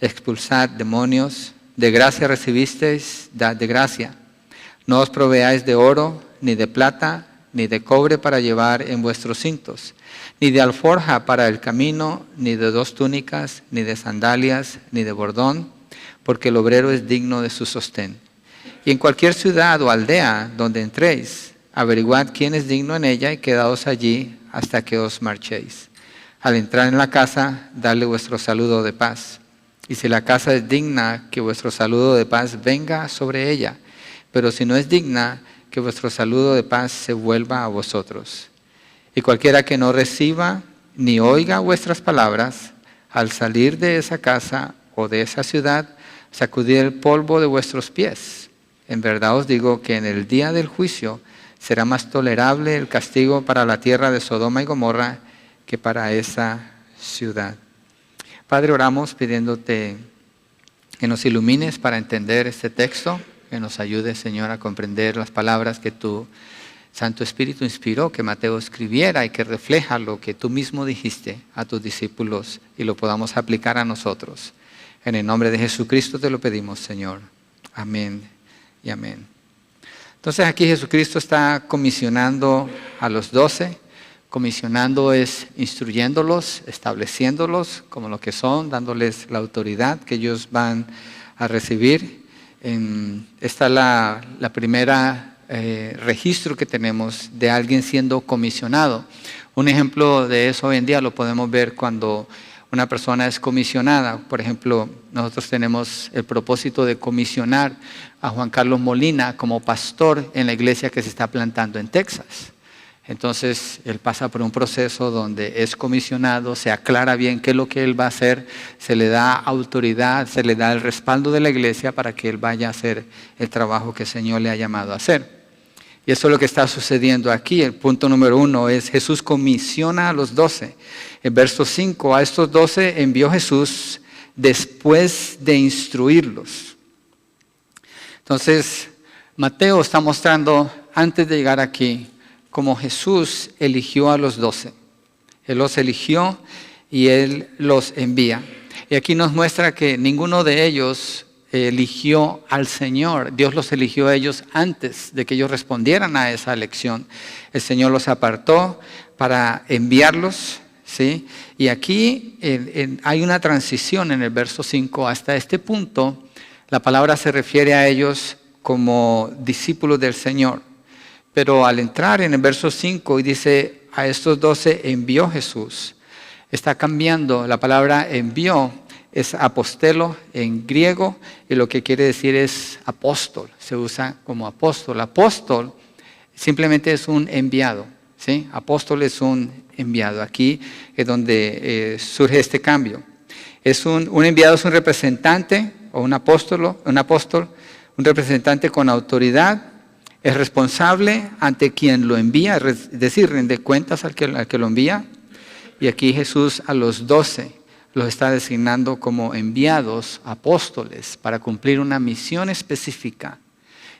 expulsad demonios, de gracia recibisteis, dad de gracia. No os proveáis de oro, ni de plata, ni de cobre para llevar en vuestros cintos, ni de alforja para el camino, ni de 2 túnicas, ni de sandalias, ni de bordón, porque el obrero es digno de su sostén. Y en cualquier ciudad o aldea donde entréis, averiguad quién es digno en ella y quedaos allí hasta que os marchéis. Al entrar en la casa, dadle vuestro saludo de paz. Y si la casa es digna, que vuestro saludo de paz venga sobre ella. Pero si no es digna, que vuestro saludo de paz se vuelva a vosotros. Y cualquiera que no reciba ni oiga vuestras palabras, al salir de esa casa o de esa ciudad, sacudid el polvo de vuestros pies. En verdad os digo que en el día del juicio será más tolerable el castigo para la tierra de Sodoma y Gomorra que para esa ciudad. Padre, oramos pidiéndote que nos ilumines para entender este texto, que nos ayude, Señor, a comprender las palabras que tu Santo Espíritu inspiró que Mateo escribiera y que refleja lo que tú mismo dijiste a tus discípulos y lo podamos aplicar a nosotros. En el nombre de Jesucristo te lo pedimos, Señor. Amén y amén. Entonces aquí Jesucristo está comisionando a los 12. Comisionando es instruyéndolos, estableciéndolos como lo que son, dándoles la autoridad que ellos van a recibir. Esta es la primera registro que tenemos de alguien siendo comisionado. Un ejemplo de eso hoy en día lo podemos ver cuando una persona es comisionada. Por ejemplo, nosotros tenemos el propósito de comisionar a Juan Carlos Molina como pastor en la iglesia que se está plantando en Texas. Entonces, él pasa por un proceso donde es comisionado, se aclara bien qué es lo que él va a hacer, se le da autoridad, se le da el respaldo de la iglesia para que él vaya a hacer el trabajo que el Señor le ha llamado a hacer. Y eso es lo que está sucediendo aquí. El punto número 1 es Jesús comisiona a los 12. En verso 5, a estos 12 envió Jesús después de instruirlos. Entonces, Mateo está mostrando, antes de llegar aquí, cómo Jesús eligió a los 12. Él los eligió y Él los envía. Y aquí nos muestra que ninguno de ellos eligió al Señor. Dios los eligió a ellos antes de que ellos respondieran a esa elección. El Señor los apartó para enviarlos, ¿sí? Y aquí hay una transición en el verso 5. Hasta este punto, la palabra se refiere a ellos como discípulos del Señor. Pero al entrar en el verso 5 y dice, a estos 12 envió Jesús, está cambiando. La palabra envió es apostelo en griego y lo que quiere decir es apóstol. Se usa como apóstol. Apóstol simplemente es un enviado, ¿sí? Apóstol es un enviado. Aquí es donde surge este cambio. Un enviado es un representante o un apóstol, un representante con autoridad. Es responsable ante quien lo envía, es decir, rinde cuentas al que lo envía. Y aquí Jesús a los 12 los está designando como enviados, apóstoles, para cumplir una misión específica.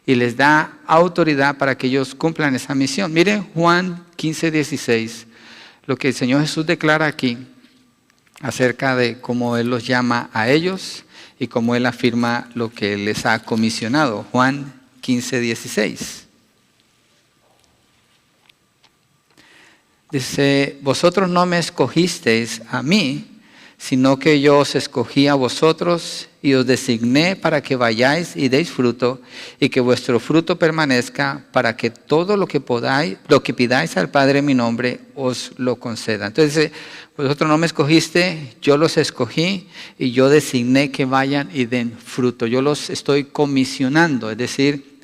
Y les da autoridad para que ellos cumplan esa misión. Miren Juan 15:16, lo que el Señor Jesús declara aquí acerca de cómo Él los llama a ellos y cómo Él afirma lo que Él les ha comisionado. Juan 15:16. Dice, vosotros no me escogisteis a mí, sino que yo os escogí a vosotros y os designé para que vayáis y deis fruto y que vuestro fruto permanezca, para que todo lo que pidáis al Padre en mi nombre os lo conceda. Entonces dice, vosotros no me escogiste, yo los escogí y yo designé que vayan y den fruto. Yo los estoy comisionando, es decir,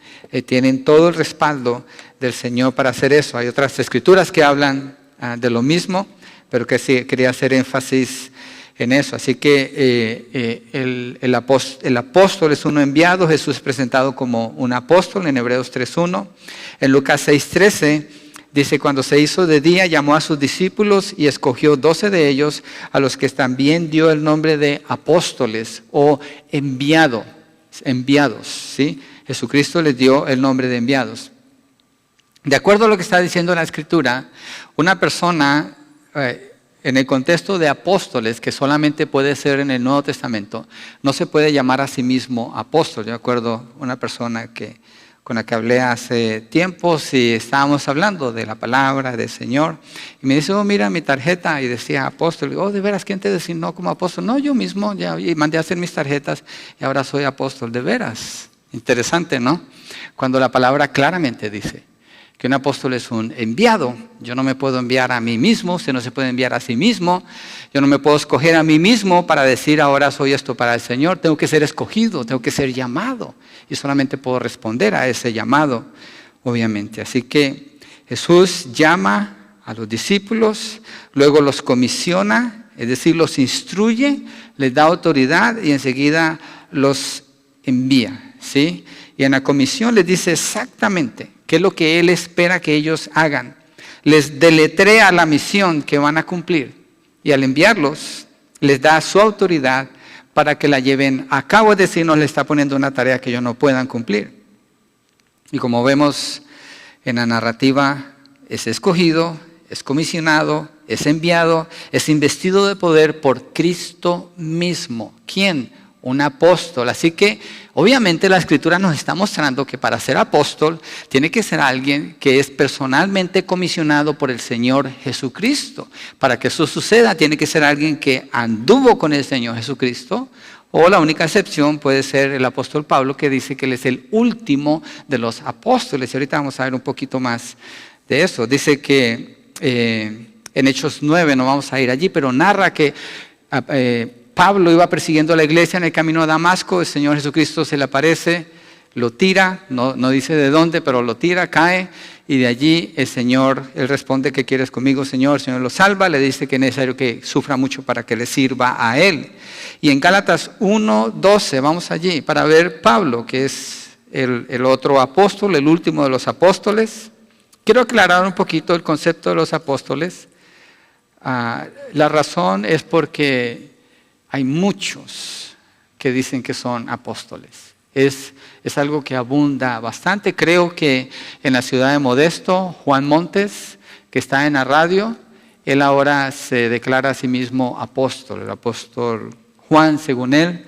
tienen todo el respaldo del Señor para hacer eso. Hay otras escrituras que hablan de lo mismo, pero que sí quería hacer énfasis en eso. Así que el apóstol es uno enviado. Jesús es presentado como un apóstol en Hebreos 3:1. En Lucas 6:13 dice, cuando se hizo de día, llamó a sus discípulos y escogió 12 de ellos, a los que también dio el nombre de apóstoles o enviados, ¿sí? Jesucristo les dio el nombre de enviados. De acuerdo a lo que está diciendo la Escritura, una persona en el contexto de apóstoles, que solamente puede ser en el Nuevo Testamento, no se puede llamar a sí mismo apóstol. Yo recuerdo una persona con la que hablé hace tiempos y estábamos hablando de la palabra del Señor. Y me dice, oh, mira mi tarjeta, y decía apóstol. Y digo, oh, ¿de veras quién te designó como apóstol? No, yo mismo, ya y mandé a hacer mis tarjetas y ahora soy apóstol. ¿De veras? Interesante, ¿no? Cuando la palabra claramente dice que un apóstol es un enviado. Yo no me puedo enviar a mí mismo, usted no se puede enviar a sí mismo. Yo no me puedo escoger a mí mismo para decir ahora soy esto para el Señor. Tengo que ser escogido, tengo que ser llamado. Y solamente puedo responder a ese llamado, obviamente. Así que Jesús llama a los discípulos, luego los comisiona, es decir, los instruye, les da autoridad y enseguida los envía, ¿sí? Y en la comisión les dice exactamente qué es lo que Él espera que ellos hagan. Les deletrea la misión que van a cumplir. Y al enviarlos, les da su autoridad para que la lleven a cabo. Es decir, no les está poniendo una tarea que ellos no puedan cumplir. Y como vemos en la narrativa, es escogido, es comisionado, es enviado, es investido de poder por Cristo mismo. ¿Quién? Un apóstol. Así que obviamente la Escritura nos está mostrando que para ser apóstol tiene que ser alguien que es personalmente comisionado por el Señor Jesucristo. Para que eso suceda tiene que ser alguien que anduvo con el Señor Jesucristo, o la única excepción puede ser el apóstol Pablo, que dice que él es el último de los apóstoles. Y ahorita vamos a ver un poquito más de eso. Dice que en Hechos 9, no vamos a ir allí, pero narra que Pablo iba persiguiendo a la iglesia en el camino a Damasco. El Señor Jesucristo se le aparece, lo tira, no dice de dónde, pero lo tira, cae, y de allí el Señor, él responde, ¿qué quieres conmigo, Señor? El Señor lo salva, le dice que es necesario que sufra mucho para que le sirva a él. Y en Gálatas 1:12, vamos allí, para ver Pablo, que es el otro apóstol, el último de los apóstoles. Quiero aclarar un poquito el concepto de los apóstoles. La razón es porque hay muchos que dicen que son apóstoles. Es algo que abunda bastante. Creo que en la ciudad de Modesto, Juan Montes, que está en la radio, él ahora se declara a sí mismo apóstol. El apóstol Juan, según él,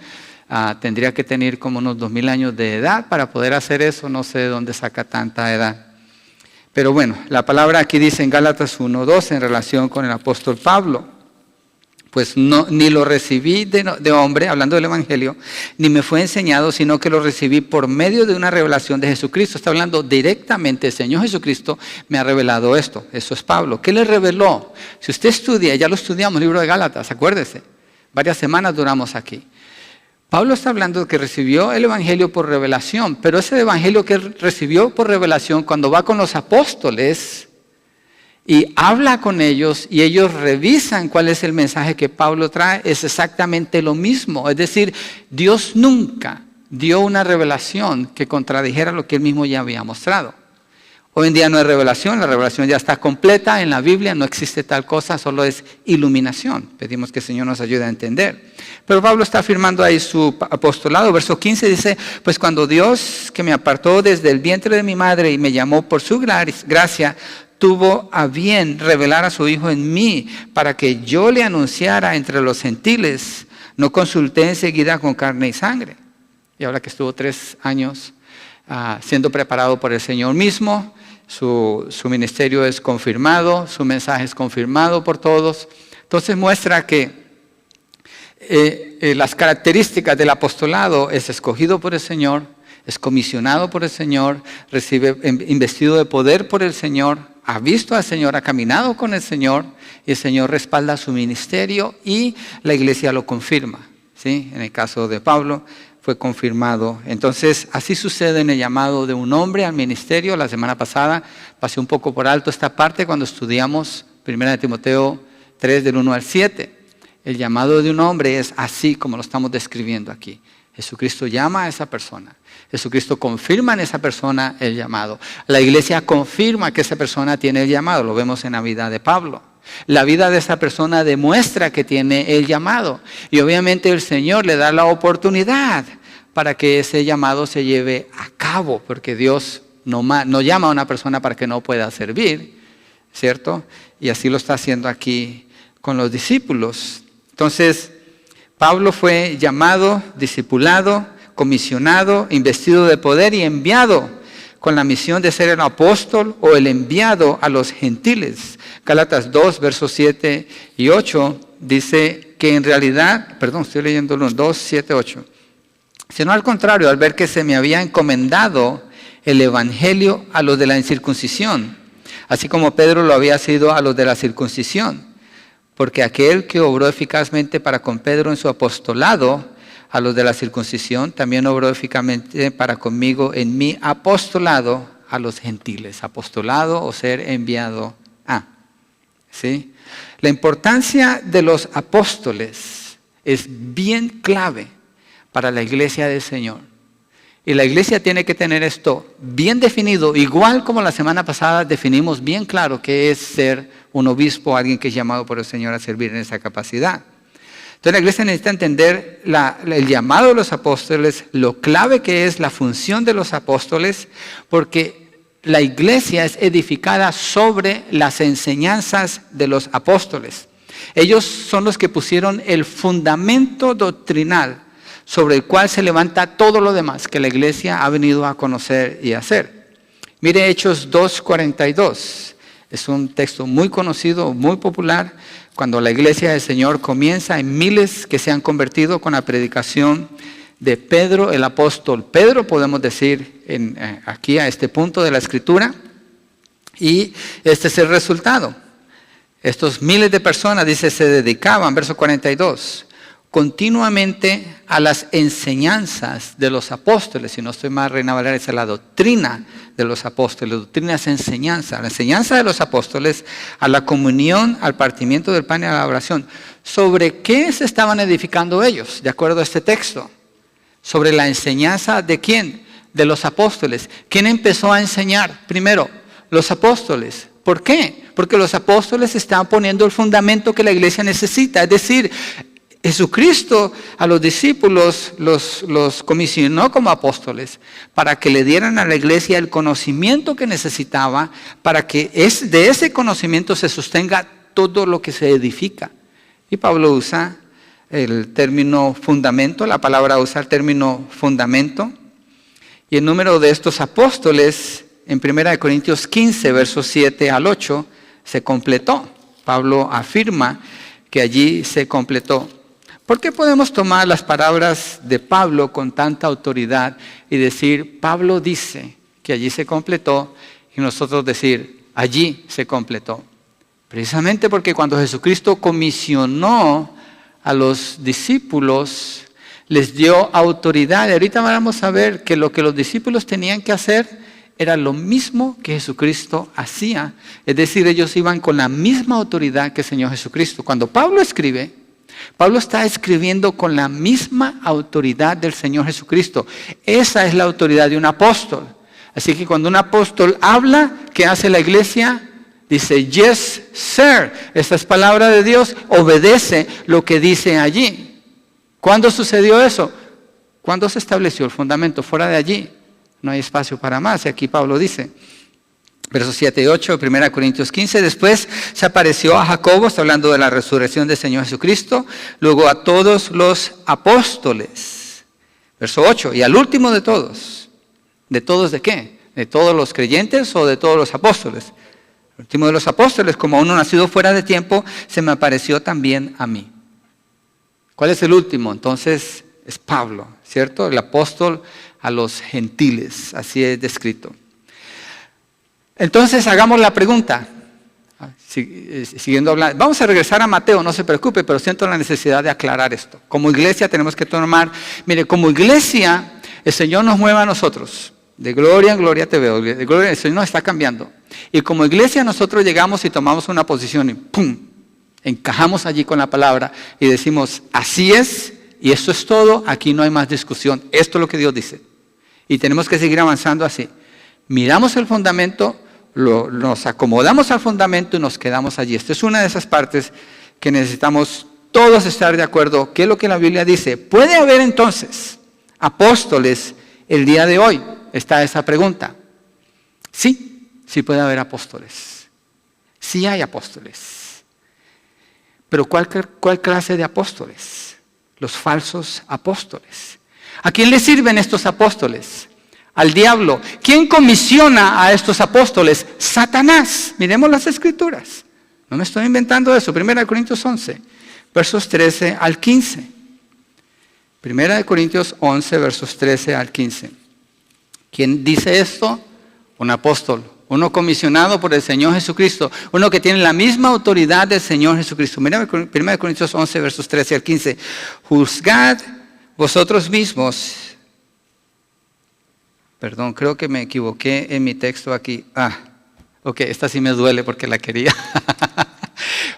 tendría que tener como unos 2000 años de edad para poder hacer eso. No sé de dónde saca tanta edad. Pero bueno, la palabra aquí dice en Gálatas 1:12 en relación con el apóstol Pablo. Pues no, ni lo recibí de hombre, hablando del Evangelio, ni me fue enseñado, sino que lo recibí por medio de una revelación de Jesucristo. Está hablando directamente, el Señor Jesucristo me ha revelado esto. Eso es Pablo. ¿Qué le reveló? Si usted estudia, ya lo estudiamos, el libro de Gálatas, acuérdese. Varias semanas duramos aquí. Pablo está hablando de que recibió el Evangelio por revelación, pero ese Evangelio que él recibió por revelación, cuando va con los apóstoles y habla con ellos y ellos revisan cuál es el mensaje que Pablo trae, es exactamente lo mismo. Es decir, Dios nunca dio una revelación que contradijera lo que él mismo ya había mostrado. Hoy en día no hay revelación, la revelación ya está completa en la Biblia, no existe tal cosa, solo es iluminación. Pedimos que el Señor nos ayude a entender. Pero Pablo está afirmando ahí su apostolado. Verso 15 dice, pues cuando Dios, que me apartó desde el vientre de mi madre y me llamó por su gracia, tuvo a bien revelar a su Hijo en mí para que yo le anunciara entre los gentiles, no consulté enseguida con carne y sangre. Y ahora que estuvo 3 años siendo preparado por el Señor mismo, su ministerio es confirmado, su mensaje es confirmado por todos. Entonces muestra que las características del apostolado es escogido por el Señor, es comisionado por el Señor, recibe investido de poder por el Señor, ha visto al Señor, ha caminado con el Señor, y el Señor respalda su ministerio y la iglesia lo confirma, ¿sí? En el caso de Pablo fue confirmado. Entonces, así sucede en el llamado de un hombre al ministerio. La semana pasada pasé un poco por alto esta parte cuando estudiamos 1 Timoteo 3 del 1 al 7. El llamado de un hombre es así como lo estamos describiendo aquí. Jesucristo llama a esa persona. Jesucristo confirma en esa persona el llamado. La iglesia confirma que esa persona tiene el llamado. Lo vemos en la vida de Pablo. La vida de esa persona demuestra que tiene el llamado. Y obviamente el Señor le da la oportunidad para que ese llamado se lleve a cabo. Porque Dios no llama a una persona para que no pueda servir, ¿cierto? Y así lo está haciendo aquí con los discípulos. Entonces, Pablo fue llamado, discipulado, comisionado, investido de poder y enviado con la misión de ser el apóstol o el enviado a los gentiles. Gálatas 2, versos 7 y 8 dice que en realidad, estoy leyendo 2, 7, 8. Sino al contrario, al ver que se me había encomendado el evangelio a los de la incircuncisión, así como Pedro lo había sido a los de la circuncisión. Porque aquel que obró eficazmente para con Pedro en su apostolado a los de la circuncisión, también obró eficazmente para conmigo en mi apostolado a los gentiles. Apostolado o ser enviado a. ¿Sí? La importancia de los apóstoles es bien clave para la iglesia del Señor. Y la iglesia tiene que tener esto bien definido, igual como la semana pasada definimos bien claro qué es ser un obispo, alguien que es llamado por el Señor a servir en esa capacidad. Entonces la iglesia necesita entender el llamado de los apóstoles, lo clave que es la función de los apóstoles, porque la iglesia es edificada sobre las enseñanzas de los apóstoles. Ellos son los que pusieron el fundamento doctrinal sobre el cual se levanta todo lo demás que la iglesia ha venido a conocer y hacer. Mire Hechos 2:42. Es un texto muy conocido, muy popular. Cuando la iglesia del Señor comienza, hay miles que se han convertido con la predicación de Pedro, el apóstol Pedro, podemos decir aquí a este punto de la Escritura. Y este es el resultado. Estos miles de personas, dice, se dedicaban, verso 42, continuamente a las enseñanzas de los apóstoles. Si no estoy mal, Reina Valera, es la doctrina de los apóstoles. Doctrina es enseñanza. La enseñanza de los apóstoles, a la comunión, al partimiento del pan y a la oración. ¿Sobre qué se estaban edificando ellos, de acuerdo a este texto? Sobre la enseñanza de ¿quién? De los apóstoles. ¿Quién empezó a enseñar? Primero, los apóstoles. ¿Por qué? Porque los apóstoles estaban poniendo el fundamento que la iglesia necesita. Es decir, Jesucristo a los discípulos los comisionó como apóstoles para que le dieran a la iglesia el conocimiento que necesitaba, para que de ese conocimiento se sostenga todo lo que se edifica. Y Pablo usa el término fundamento, la palabra usa el término fundamento. Y el número de estos apóstoles en 1 Corintios 15, versos 7 al 8, se completó. Pablo afirma que allí se completó. ¿Por qué podemos tomar las palabras de Pablo con tanta autoridad y decir, Pablo dice que allí se completó, y nosotros decir, allí se completó? Precisamente porque cuando Jesucristo comisionó a los discípulos, les dio autoridad. Y ahorita vamos a ver que lo que los discípulos tenían que hacer era lo mismo que Jesucristo hacía. Es decir, ellos iban con la misma autoridad que el Señor Jesucristo. Cuando Pablo escribe, Pablo está escribiendo con la misma autoridad del Señor Jesucristo. Esa es la autoridad de un apóstol. Así que cuando un apóstol habla, ¿qué hace la iglesia? Dice, yes, sir. Esta es palabra de Dios, obedece lo que dice allí. ¿Cuándo sucedió eso? ¿Cuándo se estableció el fundamento? Fuera de allí no hay espacio para más. Y aquí Pablo dice, versos 7 y 8, 1 Corintios 15, después se apareció a Jacobo, está hablando de la resurrección del Señor Jesucristo, luego a todos los apóstoles. Verso 8, y al último de todos. ¿De todos de qué? ¿De todos los creyentes o de todos los apóstoles? El último de los apóstoles, como uno nacido fuera de tiempo, se me apareció también a mí. ¿Cuál es el último? Entonces es Pablo, ¿cierto? El apóstol a los gentiles, así es descrito. Entonces hagamos la pregunta, siguiendo hablando. Vamos a regresar a Mateo, no se preocupe, pero siento la necesidad de aclarar esto. Como iglesia tenemos que tomar, mire, como iglesia el Señor nos mueve a nosotros. De gloria en gloria te veo, de gloria el Señor nos está cambiando. Y como iglesia nosotros llegamos y tomamos una posición y ¡pum! Encajamos allí con la palabra y decimos, así es, y esto es todo, aquí no hay más discusión. Esto es lo que Dios dice. Y tenemos que seguir avanzando así. Miramos el fundamento, nos acomodamos al fundamento y nos quedamos allí. Esta es una de esas partes que necesitamos todos estar de acuerdo. ¿Qué es lo que la Biblia dice? ¿Puede haber entonces apóstoles el día de hoy? Está esa pregunta. Sí, sí puede haber apóstoles. Sí hay apóstoles. Pero ¿cuál clase de apóstoles? Los falsos apóstoles. ¿A quién le sirven estos apóstoles? Al diablo. ¿Quién comisiona a estos apóstoles? Satanás. Miremos las Escrituras. No me estoy inventando eso. 1 Corintios 11, versos 13 al 15. 1 Corintios 11, versos 13 al 15. ¿Quién dice esto? Un apóstol. Uno comisionado por el Señor Jesucristo. Uno que tiene la misma autoridad del Señor Jesucristo. Mira 1 Corintios 11, versos 13 al 15. Juzgad vosotros mismos. Perdón, creo que me equivoqué en mi texto aquí. Ok, esta sí me duele porque la quería.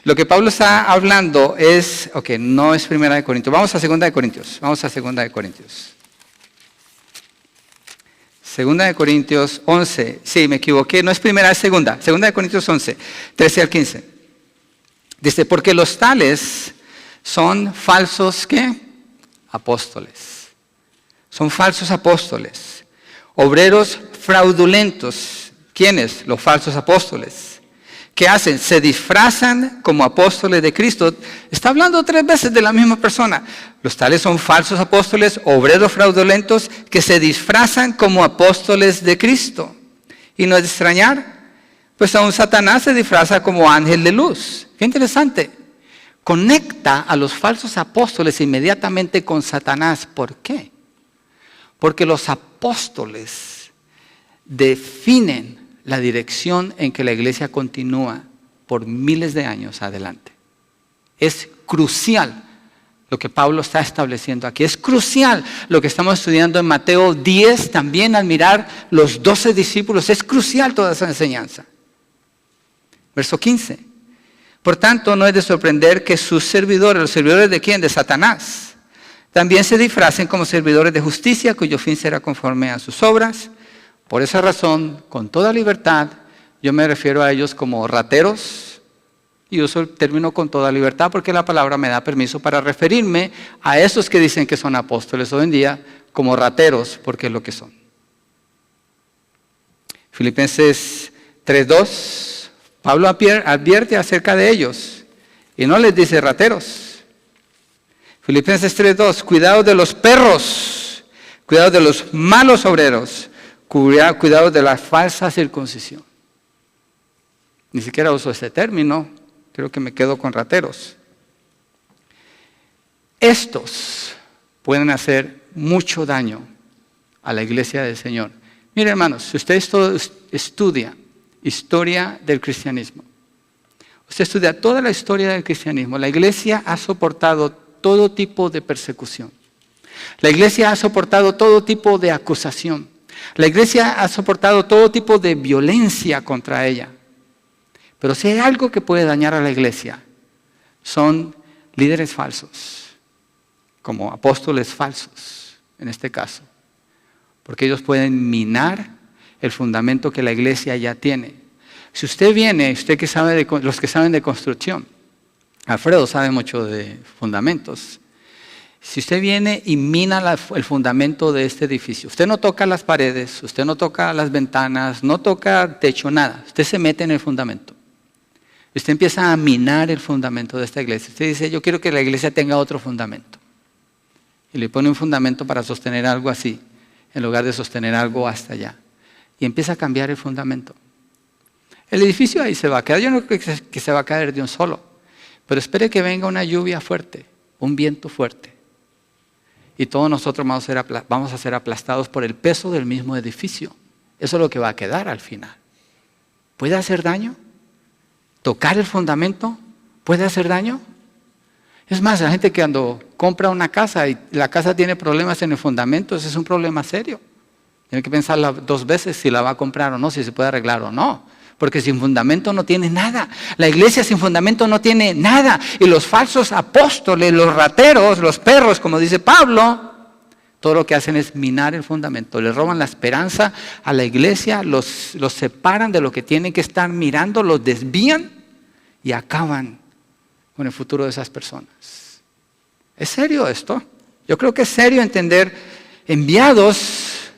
Lo que Pablo está hablando es, no es 1 Corintios. Vamos a 2 Corintios. Vamos a 2 Corintios. 2 Corintios 11. Sí, me equivoqué. No es primera, es segunda. 2 Corintios 11, 13 al 15. Dice, porque los tales son falsos, ¿qué? Apóstoles. Son falsos apóstoles. Obreros fraudulentos. ¿Quiénes? Los falsos apóstoles. ¿Qué hacen? Se disfrazan como apóstoles de Cristo. Está hablando 3 veces de la misma persona. Los tales son falsos apóstoles, obreros fraudulentos, que se disfrazan como apóstoles de Cristo. Y no es de extrañar, pues aún Satanás se disfraza como ángel de luz. Qué interesante. Conecta a los falsos apóstoles inmediatamente con Satanás. ¿Por qué? Porque los apóstoles definen la dirección en que la iglesia continúa por miles de años adelante. Es crucial lo que Pablo está estableciendo aquí. Es crucial lo que estamos estudiando en Mateo 10, también al mirar los 12 discípulos. Es crucial toda esa enseñanza. Verso 15. Por tanto, no es de sorprender que sus servidores, ¿los servidores de quién? De Satanás, también se disfracen como servidores de justicia, cuyo fin será conforme a sus obras. Por esa razón, con toda libertad, yo me refiero a ellos como rateros, y uso el término con toda libertad porque la palabra me da permiso para referirme a esos que dicen que son apóstoles hoy en día como rateros, porque es lo que son. Filipenses 3:2, Pablo advierte acerca de ellos y no les dice rateros. Filipenses 3:2, cuidado de los perros, cuidado de los malos obreros, cuidado de la falsa circuncisión. Ni siquiera uso ese término, creo que me quedo con rateros. Estos pueden hacer mucho daño a la iglesia del Señor. Mire, hermanos, si usted estudia historia del cristianismo, usted estudia toda la historia del cristianismo, la iglesia ha soportado todo tipo de persecución. La iglesia ha soportado todo tipo de acusación. La iglesia ha soportado todo tipo de violencia contra ella. Pero si hay algo que puede dañar a la iglesia, son líderes falsos, como apóstoles falsos, en este caso. Porque ellos pueden minar el fundamento que la iglesia ya tiene. Si usted viene, usted que sabe los que saben de construcción, Alfredo sabe mucho de fundamentos. Si usted viene y mina el fundamento de este edificio, usted no toca las paredes, usted no toca las ventanas, no toca techo, nada. Usted se mete en el fundamento. Usted empieza a minar el fundamento de esta iglesia. Usted dice, yo quiero que la iglesia tenga otro fundamento. Y le pone un fundamento para sostener algo así, en lugar de sostener algo hasta allá. Y empieza a cambiar el fundamento. El edificio ahí se va a quedar. Yo no creo que se va a caer de un solo. Pero espere que venga una lluvia fuerte, un viento fuerte. Y todos nosotros vamos a ser aplastados por el peso del mismo edificio. Eso es lo que va a quedar al final. ¿Puede hacer daño? ¿Tocar el fundamento puede hacer daño? Es más, la gente que cuando compra una casa y la casa tiene problemas en el fundamento, ese es un problema serio. Tiene que pensarla 2 veces si la va a comprar o no, si se puede arreglar o no. Porque sin fundamento no tiene nada. La iglesia sin fundamento no tiene nada. Y los falsos apóstoles, los rateros, los perros, como dice Pablo, todo lo que hacen es minar el fundamento. Le roban la esperanza a la iglesia, los separan de lo que tienen que estar mirando, los desvían y acaban con el futuro de esas personas. ¿Es serio esto? Yo creo que es serio entender enviados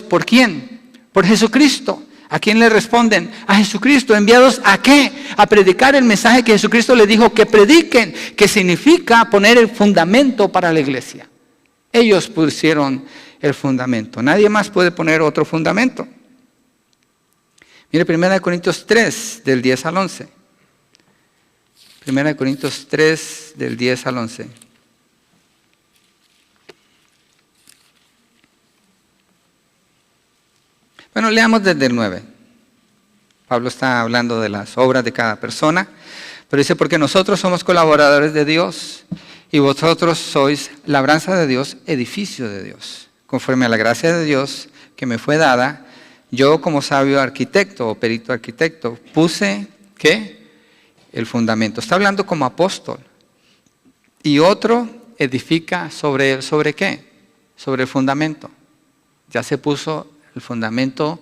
¿por quién? Por Jesucristo. ¿A quién le responden? A Jesucristo. ¿Enviados a qué? A predicar el mensaje que Jesucristo les dijo que prediquen, que significa poner el fundamento para la iglesia. Ellos pusieron el fundamento. Nadie más puede poner otro fundamento. Mire 1 Corintios 3, del 10 al 11. 1 Corintios 3, del 10 al 11. Bueno, leamos desde el 9. Pablo está hablando de las obras de cada persona, pero dice, porque nosotros somos colaboradores de Dios y vosotros sois labranza de Dios, edificio de Dios. Conforme a la gracia de Dios que me fue dada, yo como sabio arquitecto o perito arquitecto puse, ¿qué? El fundamento. Está hablando como apóstol. Y otro edifica sobre él, ¿sobre qué? Sobre el fundamento. Ya se puso el fundamento,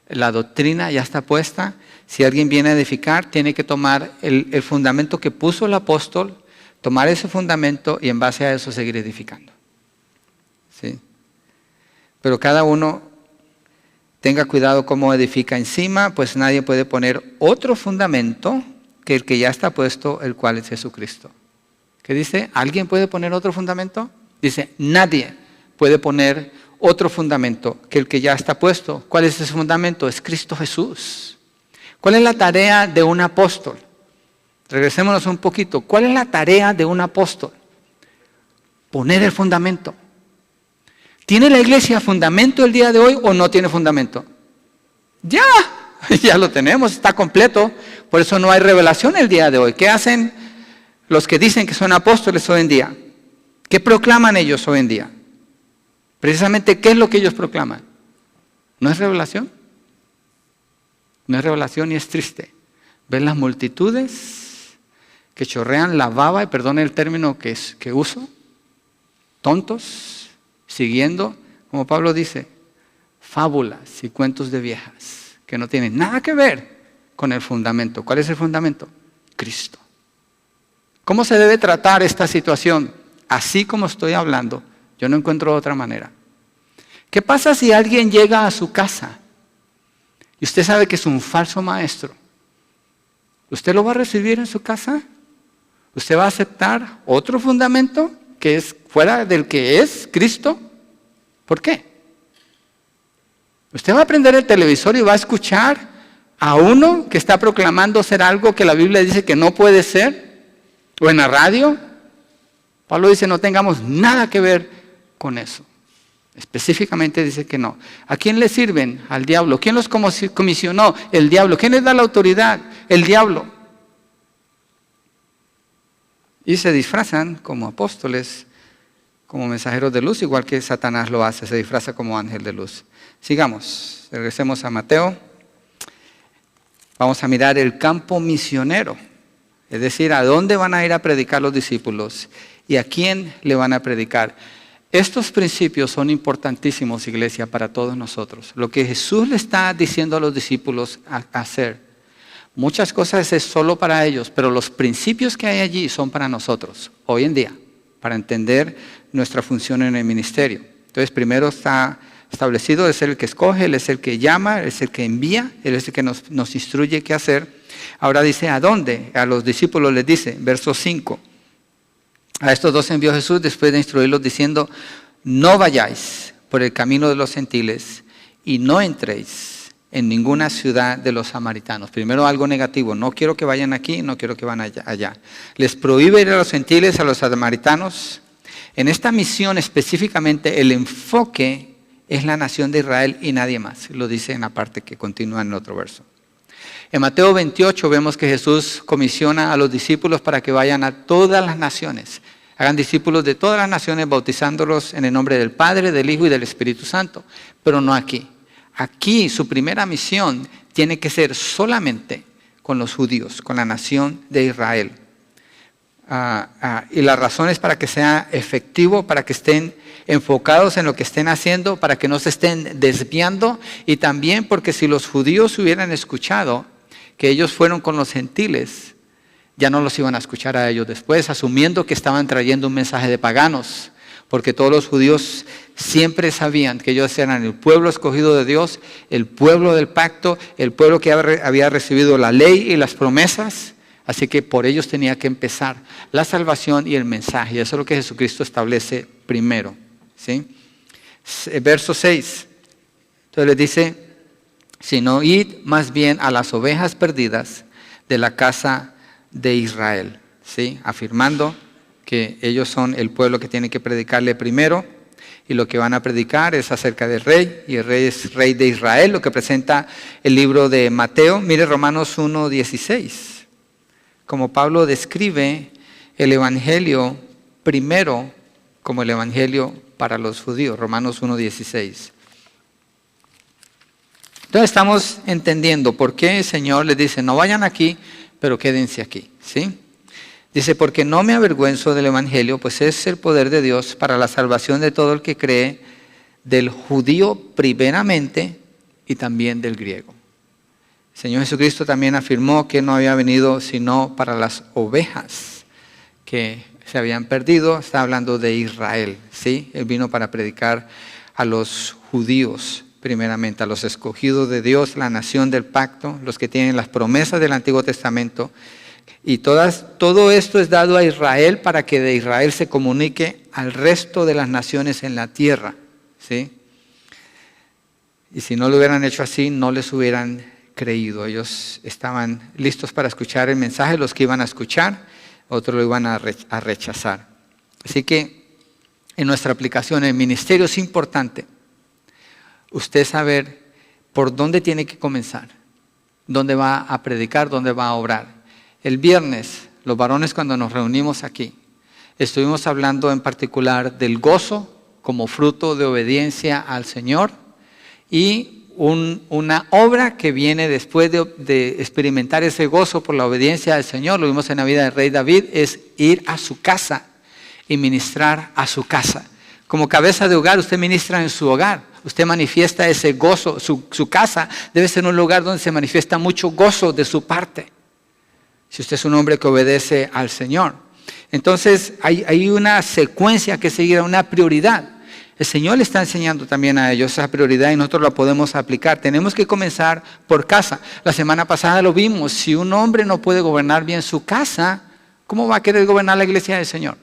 la doctrina ya está puesta. Si alguien viene a edificar, tiene que tomar el fundamento que puso el apóstol, tomar ese fundamento y en base a eso seguir edificando. ¿Sí? Pero cada uno tenga cuidado cómo edifica encima, pues nadie puede poner otro fundamento que el que ya está puesto, el cual es Jesucristo. ¿Qué dice? ¿Alguien puede poner otro fundamento? Dice, nadie puede poner otro fundamento que el que ya está puesto. ¿Cuál es ese fundamento? Es Cristo Jesús. ¿Cuál es la tarea de un apóstol? Regresémonos un poquito. ¿Cuál es la tarea de un apóstol? Poner el fundamento. ¿Tiene la iglesia fundamento el día de hoy o no tiene fundamento? Ya lo tenemos, está completo. Por eso no hay revelación el día de hoy. ¿Qué hacen los que dicen que son apóstoles hoy en día? ¿Qué proclaman ellos hoy en día? Precisamente, ¿qué es lo que ellos proclaman? ¿No es revelación? No es revelación y es triste. ¿Ven las multitudes que chorrean la baba, y perdone el término que uso? Tontos, siguiendo, como Pablo dice, fábulas y cuentos de viejas que no tienen nada que ver con el fundamento. ¿Cuál es el fundamento? Cristo. ¿Cómo se debe tratar esta situación? Así como estoy hablando, yo no encuentro otra manera. ¿Qué pasa si alguien llega a su casa y usted sabe que es un falso maestro? ¿Usted lo va a recibir en su casa? ¿Usted va a aceptar otro fundamento que es fuera del que es Cristo? ¿Por qué? Usted va a prender el televisor y va a escuchar a uno que está proclamando ser algo que la Biblia dice que no puede ser, o en la radio. Pablo dice no tengamos nada que ver con eso. Específicamente dice que no. ¿A quién le sirven? Al diablo. ¿Quién los comisionó? El diablo. ¿Quién les da la autoridad? El diablo. Y se disfrazan como apóstoles, como mensajeros de luz, igual que Satanás lo hace, se disfraza como ángel de luz. Sigamos, regresemos a Mateo. Vamos a mirar el campo misionero, es decir, a dónde van a ir a predicar los discípulos y a quién le van a predicar. Estos principios son importantísimos, iglesia, para todos nosotros. Lo que Jesús le está diciendo a los discípulos a hacer, muchas cosas es solo para ellos, pero los principios que hay allí son para nosotros, hoy en día, para entender nuestra función en el ministerio. Entonces, primero está establecido, es el que escoge, Él es el que llama, Él es el que envía, Él es el que nos instruye qué hacer. Ahora dice, ¿a dónde? A los discípulos les dice, verso 5. A estos dos envió Jesús después de instruirlos diciendo, no vayáis por el camino de los gentiles y no entréis en ninguna ciudad de los samaritanos. Primero algo negativo, no quiero que vayan aquí, no quiero que vayan allá. Les prohíbe ir a los gentiles, a los samaritanos. En esta misión específicamente el enfoque es la nación de Israel y nadie más. Lo dice en la parte que continúa en el otro verso. En Mateo 28 vemos que Jesús comisiona a los discípulos para que vayan a todas las naciones. Hagan discípulos de todas las naciones bautizándolos en el nombre del Padre, del Hijo y del Espíritu Santo. Pero no aquí. Aquí su primera misión tiene que ser solamente con los judíos, con la nación de Israel. Y las razones para que sea efectivo, para que estén enfocados en lo que estén haciendo, para que no se estén desviando, y también porque si los judíos hubieran escuchado que ellos fueron con los gentiles, ya no los iban a escuchar a ellos después, asumiendo que estaban trayendo un mensaje de paganos, porque todos los judíos siempre sabían que ellos eran el pueblo escogido de Dios, el pueblo del pacto, el pueblo que había recibido la ley y las promesas. Así que por ellos tenía que empezar la salvación y el mensaje. Eso es lo que Jesucristo establece primero, ¿sí? Verso 6. Entonces les dice, sino id más bien a las ovejas perdidas de la casa de Israel, ¿sí? Afirmando que ellos son el pueblo que tiene que predicarle primero, y lo que van a predicar es acerca del rey, y el rey es rey de Israel, lo que presenta el libro de Mateo. Mire Romanos 1:16. Como Pablo describe el evangelio primero como el evangelio para los judíos, Romanos 1:16. Entonces estamos entendiendo por qué el Señor les dice, no vayan aquí, pero quédense aquí, ¿sí? Dice, porque no me avergüenzo del evangelio, pues es el poder de Dios para la salvación de todo el que cree, del judío primeramente y también del griego. El Señor Jesucristo también afirmó que no había venido sino para las ovejas que se habían perdido. Está hablando de Israel, ¿sí? Él vino para predicar a los judíos primeramente, a los escogidos de Dios, la nación del pacto, los que tienen las promesas del Antiguo Testamento. Y todo esto es dado a Israel para que de Israel se comunique al resto de las naciones en la tierra, ¿sí? Y si no lo hubieran hecho así, no les hubieran creído. Ellos estaban listos para escuchar el mensaje, los que iban a escuchar, otros lo iban a rechazar. Así que en nuestra aplicación, el ministerio es importante usted saber por dónde tiene que comenzar, dónde va a predicar, dónde va a obrar. El viernes, los varones cuando nos reunimos aquí, estuvimos hablando en particular del gozo como fruto de obediencia al Señor y una obra que viene después de experimentar ese gozo por la obediencia al Señor, lo vimos en la vida del rey David, es ir a su casa y ministrar a su casa. Como cabeza de hogar, usted ministra en su hogar, usted manifiesta ese gozo, su casa debe ser un lugar donde se manifiesta mucho gozo de su parte, si usted es un hombre que obedece al Señor. Entonces hay una secuencia que seguir, una prioridad. El Señor le está enseñando también a ellos esa prioridad y nosotros la podemos aplicar. Tenemos que comenzar por casa. La semana pasada lo vimos. Si un hombre no puede gobernar bien su casa, ¿cómo va a querer gobernar la iglesia del Señor?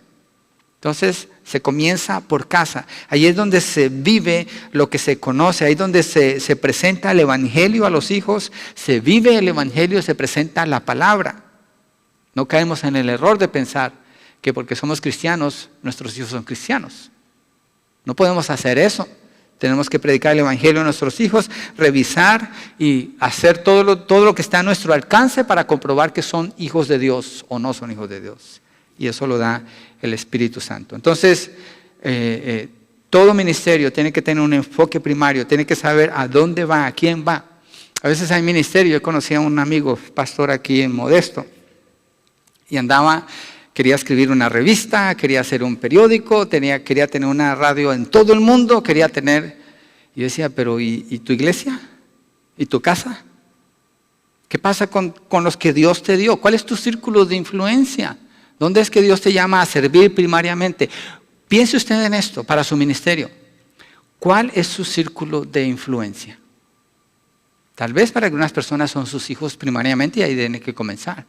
Entonces se comienza por casa. Ahí es donde se vive lo que se conoce. Ahí es donde se presenta el evangelio a los hijos. Se vive el evangelio, se presenta la palabra. No caemos en el error de pensar que porque somos cristianos, nuestros hijos son cristianos. No podemos hacer eso. Tenemos que predicar el evangelio a nuestros hijos, revisar y hacer todo lo que está a nuestro alcance para comprobar que son hijos de Dios o no son hijos de Dios. Y eso lo da el Espíritu Santo. Entonces, todo ministerio tiene que tener un enfoque primario, tiene que saber a dónde va, a quién va. A veces hay ministerio. Yo conocí a un amigo pastor aquí en Modesto y quería escribir una revista, quería hacer un periódico, quería tener una radio en todo el mundo, y yo decía, pero ¿y tu iglesia? ¿Y tu casa? ¿Qué pasa con los que Dios te dio? ¿Cuál es tu círculo de influencia? ¿Dónde es que Dios te llama a servir primariamente? Piense usted en esto para su ministerio. ¿Cuál es su círculo de influencia? Tal vez para algunas personas son sus hijos primariamente y ahí tiene que comenzar.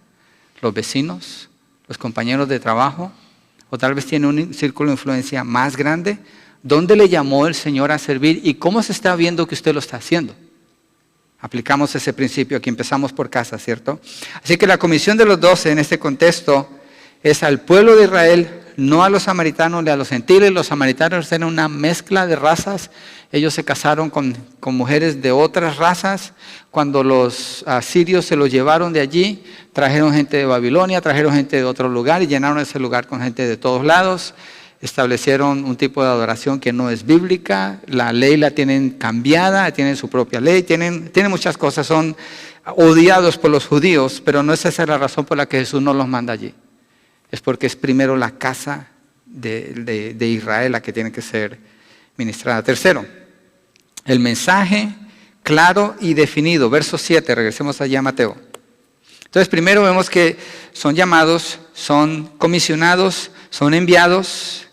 Los vecinos, los compañeros de trabajo, o tal vez tiene un círculo de influencia más grande. ¿Dónde le llamó el Señor a servir y cómo se está viendo que usted lo está haciendo? Aplicamos ese principio, aquí empezamos por casa, ¿cierto? Así que la comisión de los 12 en este contexto es al pueblo de Israel, no a los samaritanos ni a los gentiles. Los samaritanos eran una mezcla de razas. Ellos se casaron con mujeres de otras razas. Cuando los asirios se los llevaron de allí, trajeron gente de Babilonia, trajeron gente de otro lugar y llenaron ese lugar con gente de todos lados. Establecieron un tipo de adoración que no es bíblica. La ley la tienen cambiada, tienen su propia ley, tienen muchas cosas. Son odiados por los judíos, pero no es esa la razón por la que Jesús no los manda allí. Es porque es primero la casa de Israel la que tiene que ser ministrada. Tercero, el mensaje claro y definido. Verso 7, regresemos allá a Mateo. Entonces primero vemos que son llamados, son comisionados, son enviados.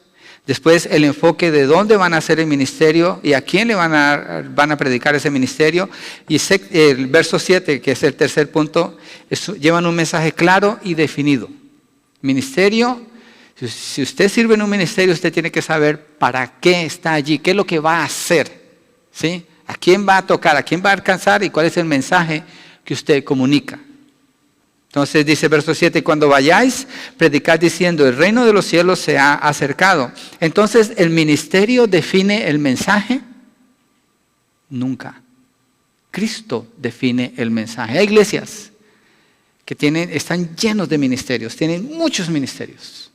Después el enfoque de dónde van a hacer el ministerio y a quién le van a predicar ese ministerio. Y el verso 7, que es el tercer punto, llevan un mensaje claro y definido. Ministerio, si usted sirve en un ministerio, usted tiene que saber para qué está allí, qué es lo que va a hacer, ¿sí? A quién va a tocar, a quién va a alcanzar y cuál es el mensaje que usted comunica. Entonces dice verso 7, cuando vayáis, predicad diciendo, el reino de los cielos se ha acercado. Entonces, ¿el ministerio define el mensaje? Nunca. Cristo define el mensaje. Hay iglesias que están llenos de ministerios, tienen muchos ministerios.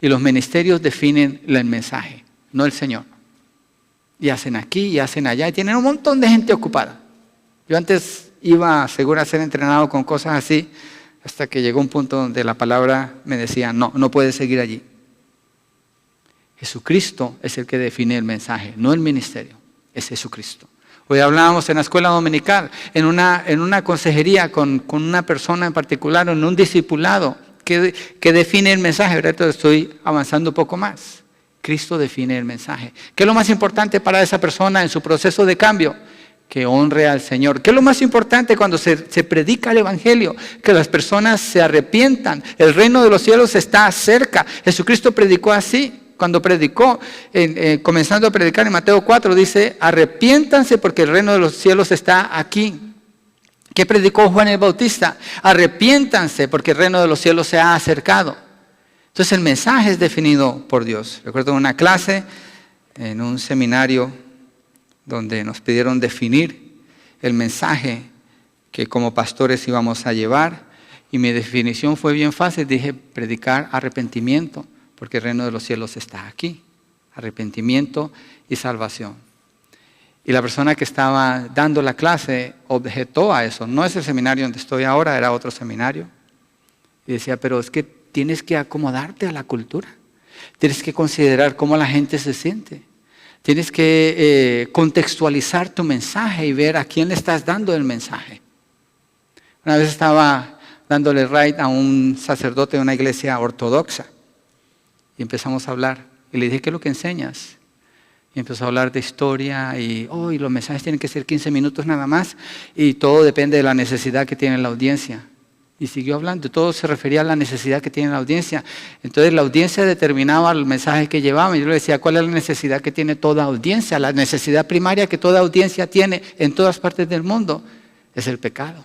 Y los ministerios definen el mensaje, no el Señor. Y hacen aquí y hacen allá y tienen un montón de gente ocupada. Yo antes iba seguro a ser entrenado con cosas así, hasta que llegó un punto donde la palabra me decía, no puedes seguir allí. Jesucristo es el que define el mensaje, no el ministerio, es Jesucristo. Hoy hablábamos en la escuela dominical, en una consejería con una persona en particular, en un discipulado, que define el mensaje. Ahorita estoy avanzando un poco más. Cristo define el mensaje. ¿Qué es lo más importante para esa persona en su proceso de cambio? Que honre al Señor. ¿Qué es lo más importante cuando se predica el Evangelio? Que las personas se arrepientan. El reino de los cielos está cerca. Jesucristo predicó así. Cuando predicó, comenzando a predicar en Mateo 4, dice, arrepiéntanse porque el reino de los cielos está aquí. ¿Qué predicó Juan el Bautista? Arrepiéntanse porque el reino de los cielos se ha acercado. Entonces el mensaje es definido por Dios. Recuerdo una clase en un seminario donde nos pidieron definir el mensaje que como pastores íbamos a llevar. Y mi definición fue bien fácil. Dije, predicar arrepentimiento, porque el reino de los cielos está aquí. Arrepentimiento y salvación. Y la persona que estaba dando la clase objetó a eso. No es el seminario donde estoy ahora, era otro seminario. Y decía, pero es que tienes que acomodarte a la cultura. Tienes que considerar cómo la gente se siente. Tienes que contextualizar tu mensaje y ver a quién le estás dando el mensaje. Una vez estaba dándole ride a un sacerdote de una iglesia ortodoxa y empezamos a hablar. Y le dije, ¿qué es lo que enseñas? Y empezó a hablar de historia y los mensajes tienen que ser 15 minutos nada más y todo depende de la necesidad que tiene la audiencia. Y siguió hablando, todo se refería a la necesidad que tiene la audiencia. Entonces la audiencia determinaba el mensaje que llevaba. Y yo le decía, ¿cuál es la necesidad que tiene toda audiencia? La necesidad primaria que toda audiencia tiene en todas partes del mundo es el pecado.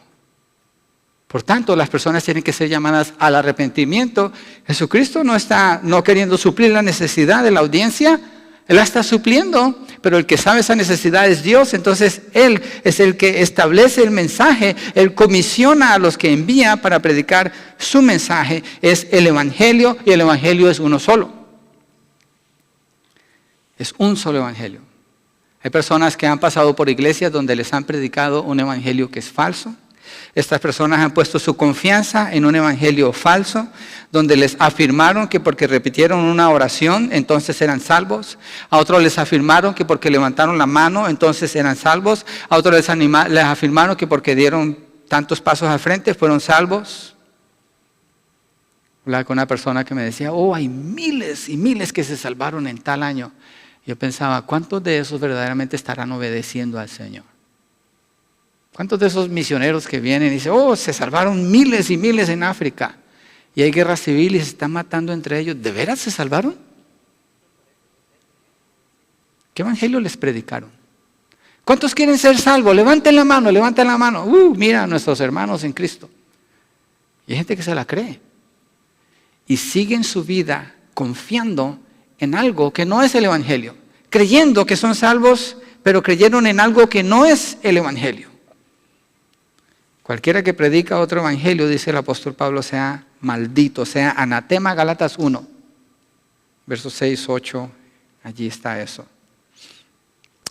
Por tanto, las personas tienen que ser llamadas al arrepentimiento. Jesucristo no está queriendo suplir la necesidad de la audiencia, Él la está supliendo, pero el que sabe esa necesidad es Dios. Entonces Él es el que establece el mensaje, Él comisiona a los que envía para predicar su mensaje. Es el Evangelio y el Evangelio es uno solo. Es un solo Evangelio. Hay personas que han pasado por iglesias donde les han predicado un Evangelio que es falso. Estas personas han puesto su confianza en un evangelio falso, donde les afirmaron que porque repitieron una oración, entonces eran salvos. A otros les afirmaron que porque levantaron la mano, entonces eran salvos. A otros les afirmaron que porque dieron tantos pasos al frente, fueron salvos. Hablaba con una persona que me decía, hay miles y miles que se salvaron en tal año. Yo pensaba, ¿cuántos de esos verdaderamente estarán obedeciendo al Señor? ¿Cuántos de esos misioneros que vienen y dicen, se salvaron miles y miles en África y hay guerra civil y se están matando entre ellos? ¿De veras se salvaron? ¿Qué evangelio les predicaron? ¿Cuántos quieren ser salvos? Levanten la mano, levanten la mano. Mira a nuestros hermanos en Cristo. Y hay gente que se la cree. Y siguen su vida confiando en algo que no es el evangelio. Creyendo que son salvos, pero creyeron en algo que no es el evangelio. Cualquiera que predica otro evangelio, dice el apóstol Pablo, sea maldito, sea anatema. Gálatas 1, versos 6, 8, allí está eso.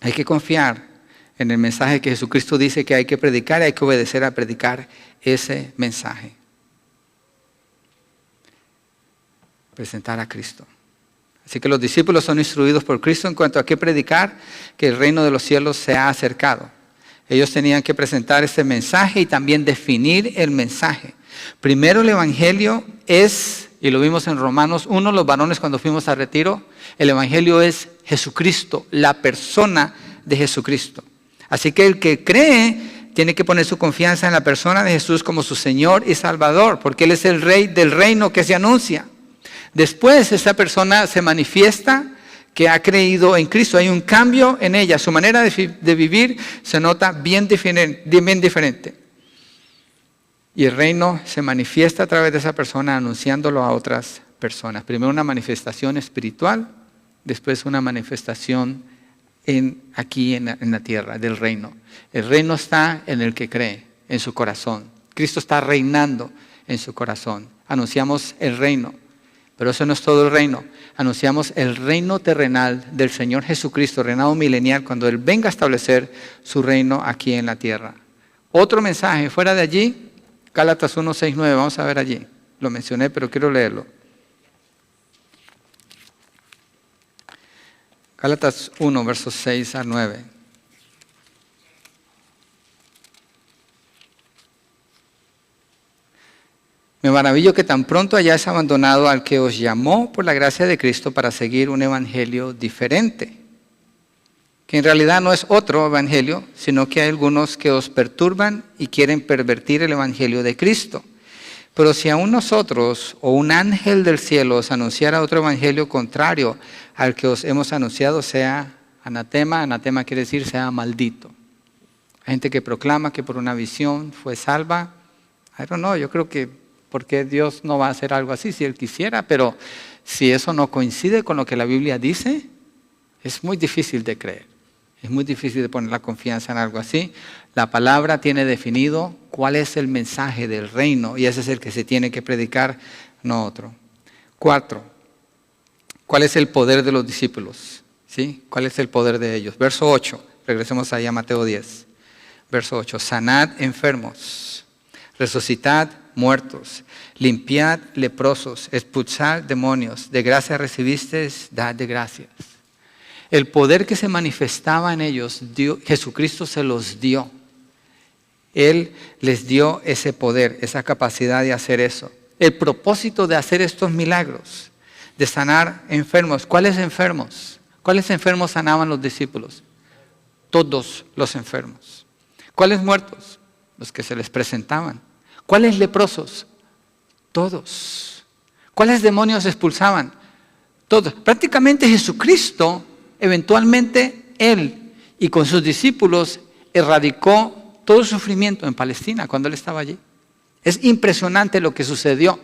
Hay que confiar en el mensaje que Jesucristo dice que hay que predicar y hay que obedecer a predicar ese mensaje. Presentar a Cristo. Así que los discípulos son instruidos por Cristo en cuanto a qué predicar, que el reino de los cielos se ha acercado. Ellos tenían que presentar ese mensaje y también definir el mensaje. Primero el evangelio es, y lo vimos en Romanos 1, los varones cuando fuimos a retiro, el Evangelio es Jesucristo, la persona de Jesucristo. Así que el que cree tiene que poner su confianza en la persona de Jesús como su Señor y Salvador, porque Él es el Rey del reino que se anuncia. Después esa persona se manifiesta que ha creído en Cristo. Hay un cambio en ella. Su manera de vivir se nota bien diferente. Y el reino se manifiesta a través de esa persona anunciándolo a otras personas. Primero una manifestación espiritual, después una manifestación aquí en la tierra del reino. El reino está en el que cree, en su corazón. Cristo está reinando en su corazón. Anunciamos el reino. Pero eso no es todo el reino. Anunciamos el reino terrenal del Señor Jesucristo, reinado milenial, cuando Él venga a establecer su reino aquí en la tierra. Otro mensaje, fuera de allí, Gálatas 1, 6, 9, vamos a ver allí. Lo mencioné, pero quiero leerlo. Gálatas 1, versos 6 a 9. Me maravillo que tan pronto hayáis abandonado al que os llamó por la gracia de Cristo para seguir un evangelio diferente, que en realidad no es otro evangelio, sino que hay algunos que os perturban y quieren pervertir el evangelio de Cristo. Pero si aún nosotros o un ángel del cielo os anunciara otro evangelio contrario al que os hemos anunciado, sea anatema. Anatema quiere decir sea maldito. Hay gente que proclama que por una visión fue salva. I don't know, yo creo que porque Dios no va a hacer algo así si Él quisiera, pero si eso no coincide con lo que la Biblia dice, es muy difícil de creer. Es muy difícil de poner la confianza en algo así. La palabra tiene definido cuál es el mensaje del reino y ese es el que se tiene que predicar, no otro. 4. ¿Cuál es el poder de los discípulos? ¿Sí? ¿Cuál es el poder de ellos? Verso 8. Regresemos allá a Mateo 10. Verso 8. Sanad enfermos, resucitad muertos, limpiad leprosos, expulsad demonios, de gracia recibisteis, dad de gracias. El poder que se manifestaba en ellos, Jesucristo se los dio. Él les dio ese poder, esa capacidad de hacer eso. El propósito de hacer estos milagros, de sanar enfermos. ¿Cuáles enfermos? ¿Cuáles enfermos sanaban los discípulos? Todos los enfermos. ¿Cuáles muertos? Los que se les presentaban. ¿Cuáles leprosos? Todos. ¿Cuáles demonios expulsaban? Todos. Prácticamente Jesucristo, eventualmente Él y con sus discípulos erradicó todo el sufrimiento en Palestina cuando Él estaba allí. Es impresionante lo que sucedió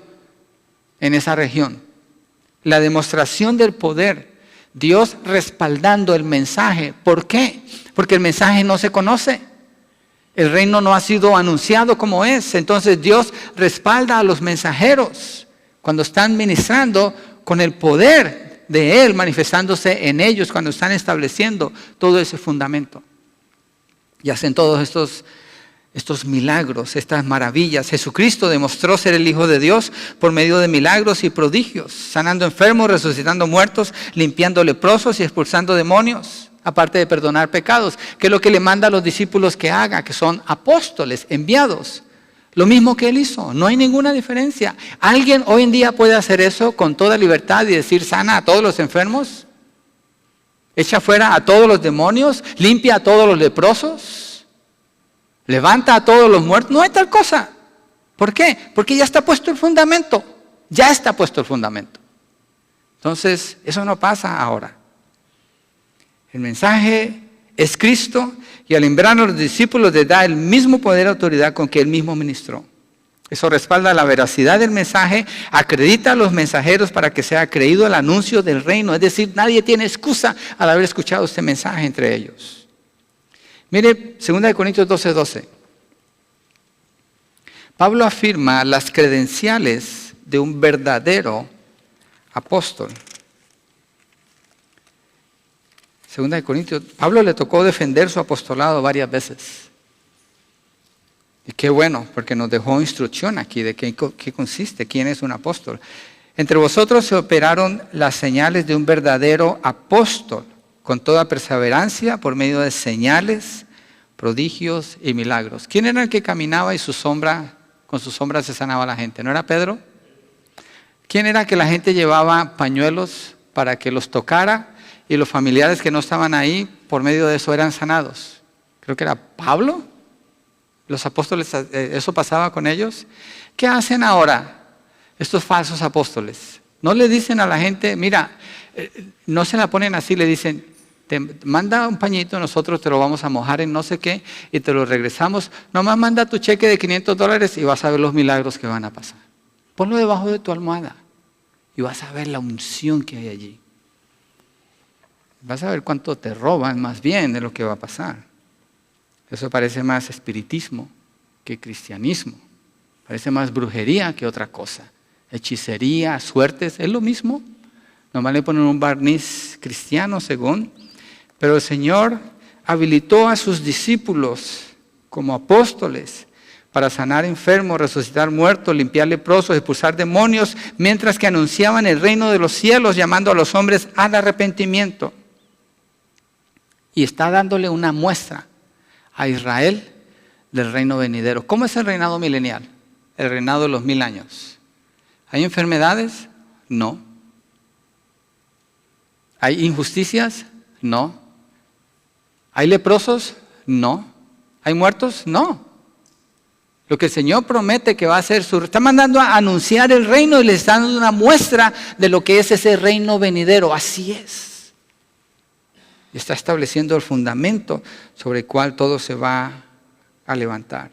en esa región. La demostración del poder, Dios respaldando el mensaje. ¿Por qué? Porque el mensaje no se conoce. El reino no ha sido anunciado como es. Entonces Dios respalda a los mensajeros cuando están ministrando con el poder de Él manifestándose en ellos cuando están estableciendo todo ese fundamento. Y hacen todos estos milagros, estas maravillas. Jesucristo demostró ser el Hijo de Dios por medio de milagros y prodigios, sanando enfermos, resucitando muertos, limpiando leprosos y expulsando demonios. Aparte de perdonar pecados, que es lo que le manda a los discípulos que haga, que son apóstoles enviados. Lo mismo que Él hizo, no hay ninguna diferencia. ¿Alguien hoy en día puede hacer eso con toda libertad y decir sana a todos los enfermos? ¿Echa fuera a todos los demonios? ¿Limpia a todos los leprosos? ¿Levanta a todos los muertos? No hay tal cosa. ¿Por qué? Porque ya está puesto el fundamento. Ya está puesto el fundamento. Entonces, eso no pasa ahora. El mensaje es Cristo y al enviar a los discípulos les da el mismo poder y autoridad con que Él mismo ministró. Eso respalda la veracidad del mensaje, acredita a los mensajeros para que sea creído el anuncio del reino. Es decir, nadie tiene excusa al haber escuchado este mensaje entre ellos. Mire, 2 Corintios 12:12. Pablo afirma las credenciales de un verdadero apóstol. 2 Corintios, Pablo le tocó defender su apostolado varias veces. Y qué bueno, porque nos dejó instrucción aquí de qué consiste, quién es un apóstol. Entre vosotros se operaron las señales de un verdadero apóstol, con toda perseverancia, por medio de señales, prodigios y milagros. ¿Quién era el que caminaba y con su sombra se sanaba a la gente? ¿No era Pedro? ¿Quién era que la gente llevaba pañuelos para que los tocara y los familiares que no estaban ahí, por medio de eso eran sanados? Creo que era Pablo. Los apóstoles, eso pasaba con ellos. ¿Qué hacen ahora estos falsos apóstoles? No le dicen a la gente, mira, no se la ponen así, le dicen, te manda un pañito, nosotros te lo vamos a mojar en no sé qué y te lo regresamos. Nomás manda tu cheque de $500 y vas a ver los milagros que van a pasar. Ponlo debajo de tu almohada y vas a ver la unción que hay allí. Vas a ver cuánto te roban más bien de lo que va a pasar. Eso parece más espiritismo que cristianismo. Parece más brujería que otra cosa. Hechicería, suertes, es lo mismo. Nomás le ponen un barniz cristiano según. Pero el Señor habilitó a sus discípulos como apóstoles para sanar enfermos, resucitar muertos, limpiar leprosos, expulsar demonios, mientras que anunciaban el reino de los cielos, llamando a los hombres al arrepentimiento. Y está dándole una muestra a Israel del reino venidero. ¿Cómo es el reinado milenial? El reinado de los 1000 años. ¿Hay enfermedades? No. ¿Hay injusticias? No. ¿Hay leprosos? No. ¿Hay muertos? No. Lo que el Señor promete que va a hacer, está mandando a anunciar el reino y le está dando una muestra de lo que es ese reino venidero. Así es. Y está estableciendo el fundamento sobre el cual todo se va a levantar.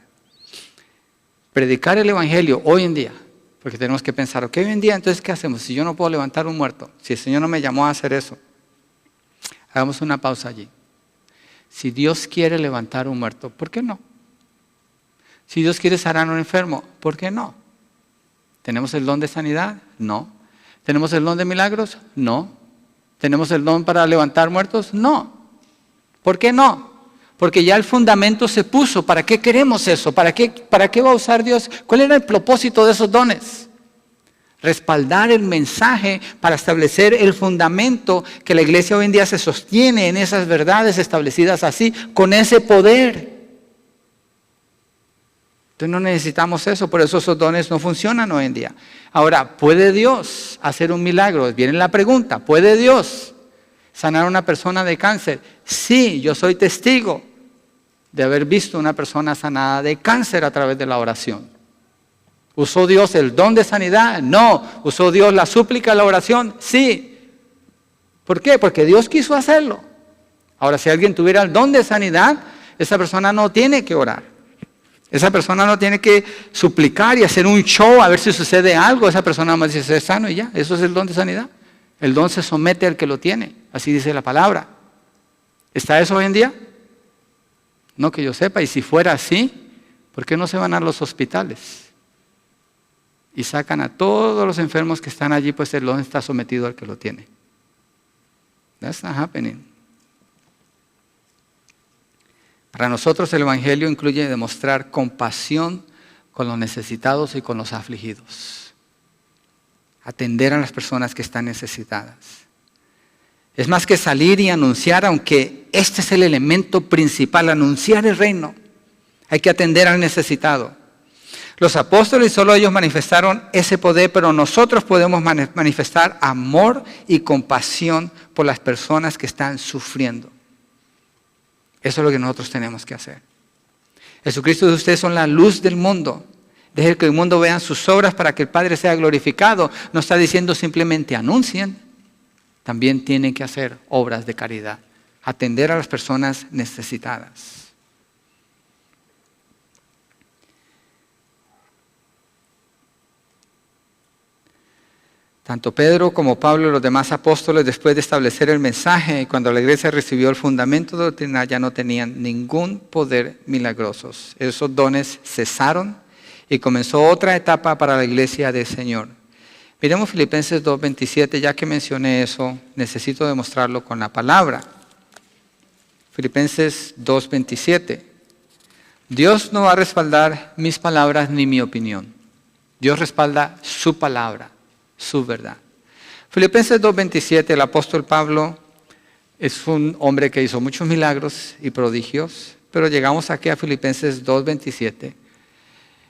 Predicar el evangelio hoy en día, porque tenemos que pensar, ok, hoy en día, entonces, ¿qué hacemos? Si yo no puedo levantar un muerto, si el Señor no me llamó a hacer eso, hagamos una pausa allí. Si Dios quiere levantar un muerto, ¿por qué no? Si Dios quiere sanar a un enfermo, ¿por qué no? ¿Tenemos el don de sanidad? No. ¿Tenemos el don de milagros? No. ¿Tenemos el don para levantar muertos? No. ¿Por qué no? Porque ya el fundamento se puso. ¿Para qué queremos eso? ¿Para qué va a usar Dios? ¿Cuál era el propósito de esos dones? Respaldar el mensaje para establecer el fundamento que la iglesia hoy en día se sostiene en esas verdades establecidas así, con ese poder. Entonces no necesitamos eso, por eso esos dones no funcionan hoy en día. Ahora, ¿puede Dios hacer un milagro? Viene la pregunta, ¿puede Dios sanar a una persona de cáncer? Sí, yo soy testigo de haber visto una persona sanada de cáncer a través de la oración. ¿Usó Dios el don de sanidad? No. ¿Usó Dios la súplica, la oración? Sí. ¿Por qué? Porque Dios quiso hacerlo. Ahora, si alguien tuviera el don de sanidad, esa persona no tiene que orar. Esa persona no tiene que suplicar y hacer un show a ver si sucede algo. Esa persona más dice, ser sano y ya. Eso es el don de sanidad. El don se somete al que lo tiene. Así dice la palabra. ¿Está eso hoy en día? No que yo sepa. Y si fuera así, ¿por qué no se van a los hospitales? Y sacan a todos los enfermos que están allí, pues el don está sometido al que lo tiene. That's not happening. Para nosotros el Evangelio incluye demostrar compasión con los necesitados y con los afligidos. Atender a las personas que están necesitadas. Es más que salir y anunciar, aunque este es el elemento principal, anunciar el reino. Hay que atender al necesitado. Los apóstoles solo ellos manifestaron ese poder, pero nosotros podemos manifestar amor y compasión por las personas que están sufriendo. Eso es lo que nosotros tenemos que hacer. Jesucristo y ustedes son la luz del mundo. Dejen que el mundo vea sus obras para que el Padre sea glorificado. No está diciendo simplemente anuncien. También tienen que hacer obras de caridad. Atender a las personas necesitadas. Tanto Pedro como Pablo y los demás apóstoles, después de establecer el mensaje, cuando la iglesia recibió el fundamento doctrinal, ya no tenían ningún poder milagroso. Esos dones cesaron y comenzó otra etapa para la iglesia del Señor. Miremos Filipenses 2:27, ya que mencioné eso, necesito demostrarlo con la palabra. Filipenses 2:27. Dios no va a respaldar mis palabras ni mi opinión. Dios respalda su palabra. Su verdad. Filipenses 2:27, el apóstol Pablo es un hombre que hizo muchos milagros y prodigios, pero llegamos aquí a Filipenses 2:27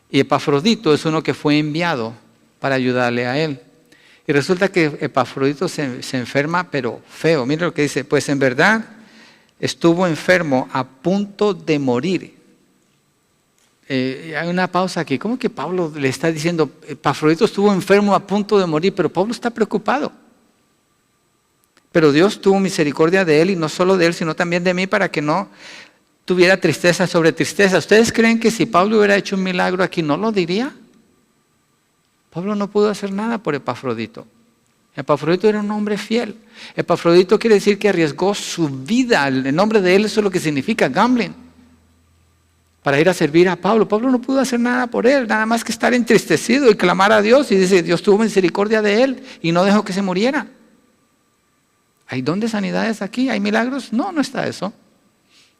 y Epafrodito es uno que fue enviado para ayudarle a él. Y resulta que Epafrodito se enferma, pero feo. Mira lo que dice, pues en verdad estuvo enfermo a punto de morir. Hay una pausa aquí. ¿Cómo que Pablo le está diciendo, Epafrodito estuvo enfermo a punto de morir? Pero Pablo está preocupado. Pero Dios tuvo misericordia de él, y no solo de él, sino también de mí, para que no tuviera tristeza sobre tristeza. ¿Ustedes creen que si Pablo hubiera hecho un milagro aquí, no lo diría? Pablo no pudo hacer nada por Epafrodito. Epafrodito era un hombre fiel. Epafrodito quiere decir que arriesgó su vida. El nombre de él, eso es lo que significa, gambling, para ir a servir a Pablo. Pablo no pudo hacer nada por él, nada más que estar entristecido y clamar a Dios. Y dice, Dios tuvo misericordia de él y no dejó que se muriera. ¿Hay don de sanidades aquí? ¿Hay milagros? No, no está eso.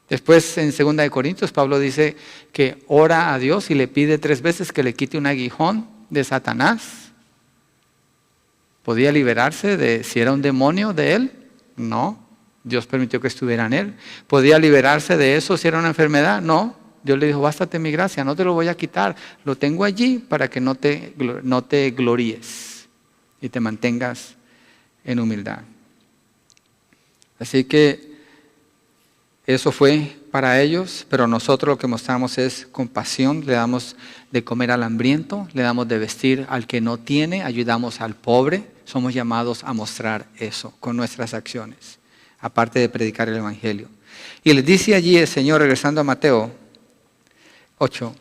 Después en 2 Corintios, Pablo dice que ora a Dios y le pide 3 veces que le quite un aguijón de Satanás. ¿Podía liberarse de si era un demonio de él? No, Dios permitió que estuviera en él. ¿Podía liberarse de eso si era una enfermedad? No, Dios le dijo, bástate mi gracia, no te lo voy a quitar, lo tengo allí para que no te gloríes y te mantengas en humildad. Así que eso fue para ellos, pero nosotros lo que mostramos es compasión, le damos de comer al hambriento, le damos de vestir al que no tiene, ayudamos al pobre. Somos llamados a mostrar eso con nuestras acciones, aparte de predicar el Evangelio. Y les dice allí el Señor, regresando a Mateo 8,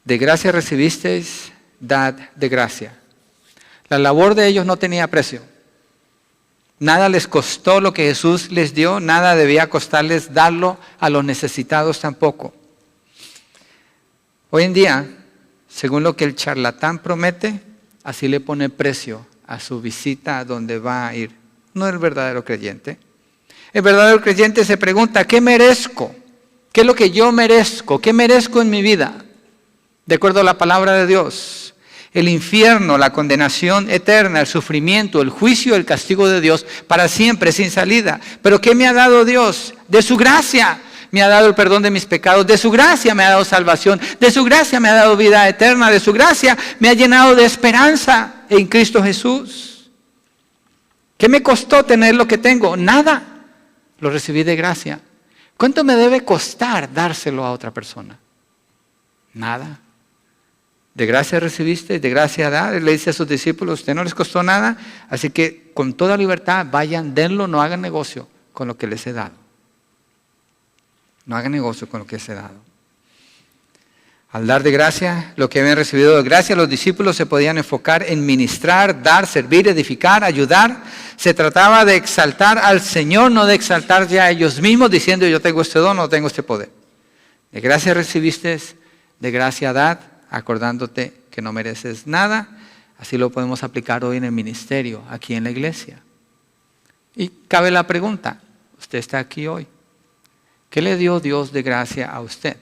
de gracia recibisteis, dad de gracia. La labor de ellos no tenía precio. Nada les costó lo que Jesús les dio, nada debía costarles darlo a los necesitados tampoco. Hoy en día, según lo que el charlatán promete, así le pone precio a su visita a donde va a ir. No el verdadero creyente. El verdadero creyente se pregunta, ¿qué merezco? ¿Qué es lo que yo merezco? ¿Qué merezco en mi vida? De acuerdo a la palabra de Dios. El infierno, la condenación eterna, el sufrimiento, el juicio, el castigo de Dios para siempre, sin salida. ¿Pero qué me ha dado Dios? De su gracia me ha dado el perdón de mis pecados, de su gracia me ha dado salvación, de su gracia me ha dado vida eterna, de su gracia me ha llenado de esperanza en Cristo Jesús. ¿Qué me costó tener lo que tengo? Nada, lo recibí de gracia. ¿Cuánto me debe costar dárselo a otra persona? Nada. De gracia recibiste, de gracia da. Él le dice a sus discípulos, usted no les costó nada, así que con toda libertad vayan, denlo, no hagan negocio con lo que les he dado. No hagan negocio con lo que les he dado. Al dar de gracia lo que habían recibido de gracia, los discípulos se podían enfocar en ministrar, dar, servir, edificar, ayudar. Se trataba de exaltar al Señor, no de exaltar ya a ellos mismos, diciendo yo tengo este don, no tengo este poder. De gracia recibiste, de gracia dad, acordándote que no mereces nada. Así lo podemos aplicar hoy en el ministerio, aquí en la iglesia. Y cabe la pregunta, usted está aquí hoy, ¿qué le dio Dios de gracia a usted?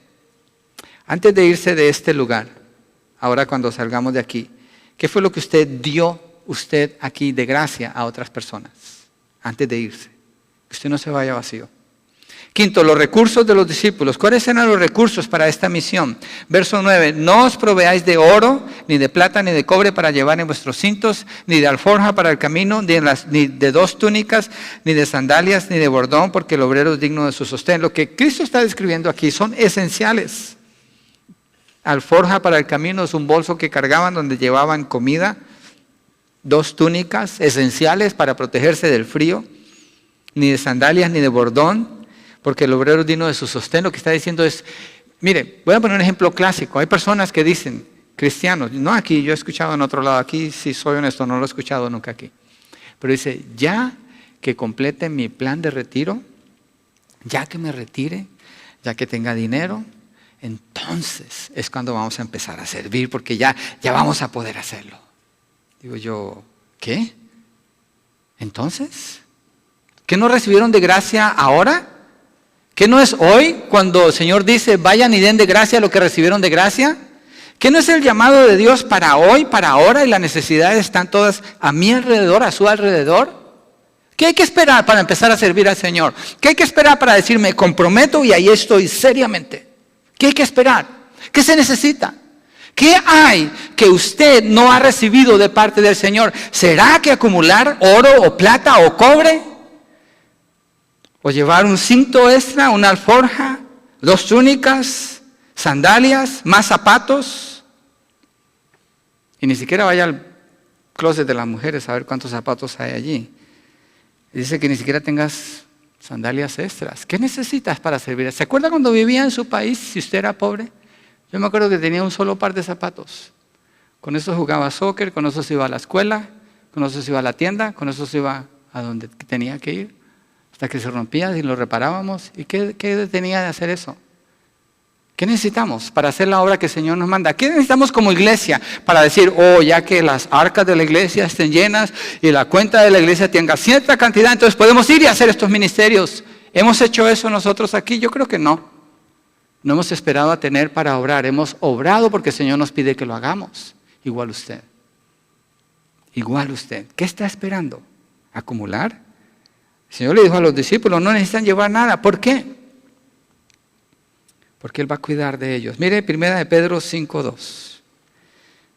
Antes de irse de este lugar, ahora cuando salgamos de aquí, ¿qué fue lo que dio usted aquí de gracia a otras personas? Antes de irse, que usted no se vaya vacío. Quinto, los recursos de los discípulos. ¿Cuáles eran los recursos para esta misión? Verso 9, no os proveáis de oro, ni de plata, ni de cobre para llevar en vuestros cintos, ni de alforja para el camino, ni de 2 túnicas, ni de sandalias, ni de bordón, porque el obrero es digno de su sostén. Lo que Cristo está describiendo aquí son esenciales. Alforja para el camino es un bolso que cargaban donde llevaban comida. 2 túnicas esenciales para protegerse del frío. Ni de sandalias, ni de bordón, porque el obrero es digno de su sostén. Lo que está diciendo es, mire, voy a poner un ejemplo clásico. Hay personas que dicen, cristianos, no aquí, yo he escuchado en otro lado, aquí si soy honesto, no lo he escuchado nunca aquí. Pero dice, ya que complete mi plan de retiro, ya que me retire, ya que tenga dinero, entonces es cuando vamos a empezar a servir, porque ya vamos a poder hacerlo. Digo yo, ¿qué? ¿Entonces? ¿Qué no recibieron de gracia ahora? ¿Qué no es hoy cuando el Señor dice, vayan y den de gracia lo que recibieron de gracia? ¿Qué no es el llamado de Dios para hoy, para ahora, y las necesidades están todas a mi alrededor, a su alrededor? ¿Qué hay que esperar para empezar a servir al Señor? ¿Qué hay que esperar para decir, me comprometo y ahí estoy seriamente? ¿Qué hay que esperar? ¿Qué se necesita? ¿Qué hay que usted no ha recibido de parte del Señor? ¿Será que acumular oro o plata o cobre? ¿O llevar un cinto extra, una alforja, 2 túnicas, sandalias, más zapatos? Y ni siquiera vaya al closet de las mujeres a ver cuántos zapatos hay allí. Dice que ni siquiera tengas sandalias extras. ¿Qué necesitas para servir? ¿Se acuerda cuando vivía en su país, si usted era pobre? Yo me acuerdo que tenía un solo par de zapatos. Con eso jugaba soccer, con eso se iba a la escuela, con eso se iba a la tienda, con eso se iba a donde tenía que ir. Hasta que se rompía y lo reparábamos. ¿Y qué tenía de hacer eso? ¿Qué necesitamos para hacer la obra que el Señor nos manda? ¿Qué necesitamos como iglesia para decir, ya que las arcas de la iglesia estén llenas y la cuenta de la iglesia tenga cierta cantidad, entonces podemos ir y hacer estos ministerios? ¿Hemos hecho eso nosotros aquí? Yo creo que no. No hemos esperado a tener para obrar. Hemos obrado porque el Señor nos pide que lo hagamos. Igual usted. Igual usted. ¿Qué está esperando? ¿Acumular? El Señor le dijo a los discípulos, no necesitan llevar nada. ¿Por qué? Porque Él va a cuidar de ellos. Mire, 1 Pedro 5:2.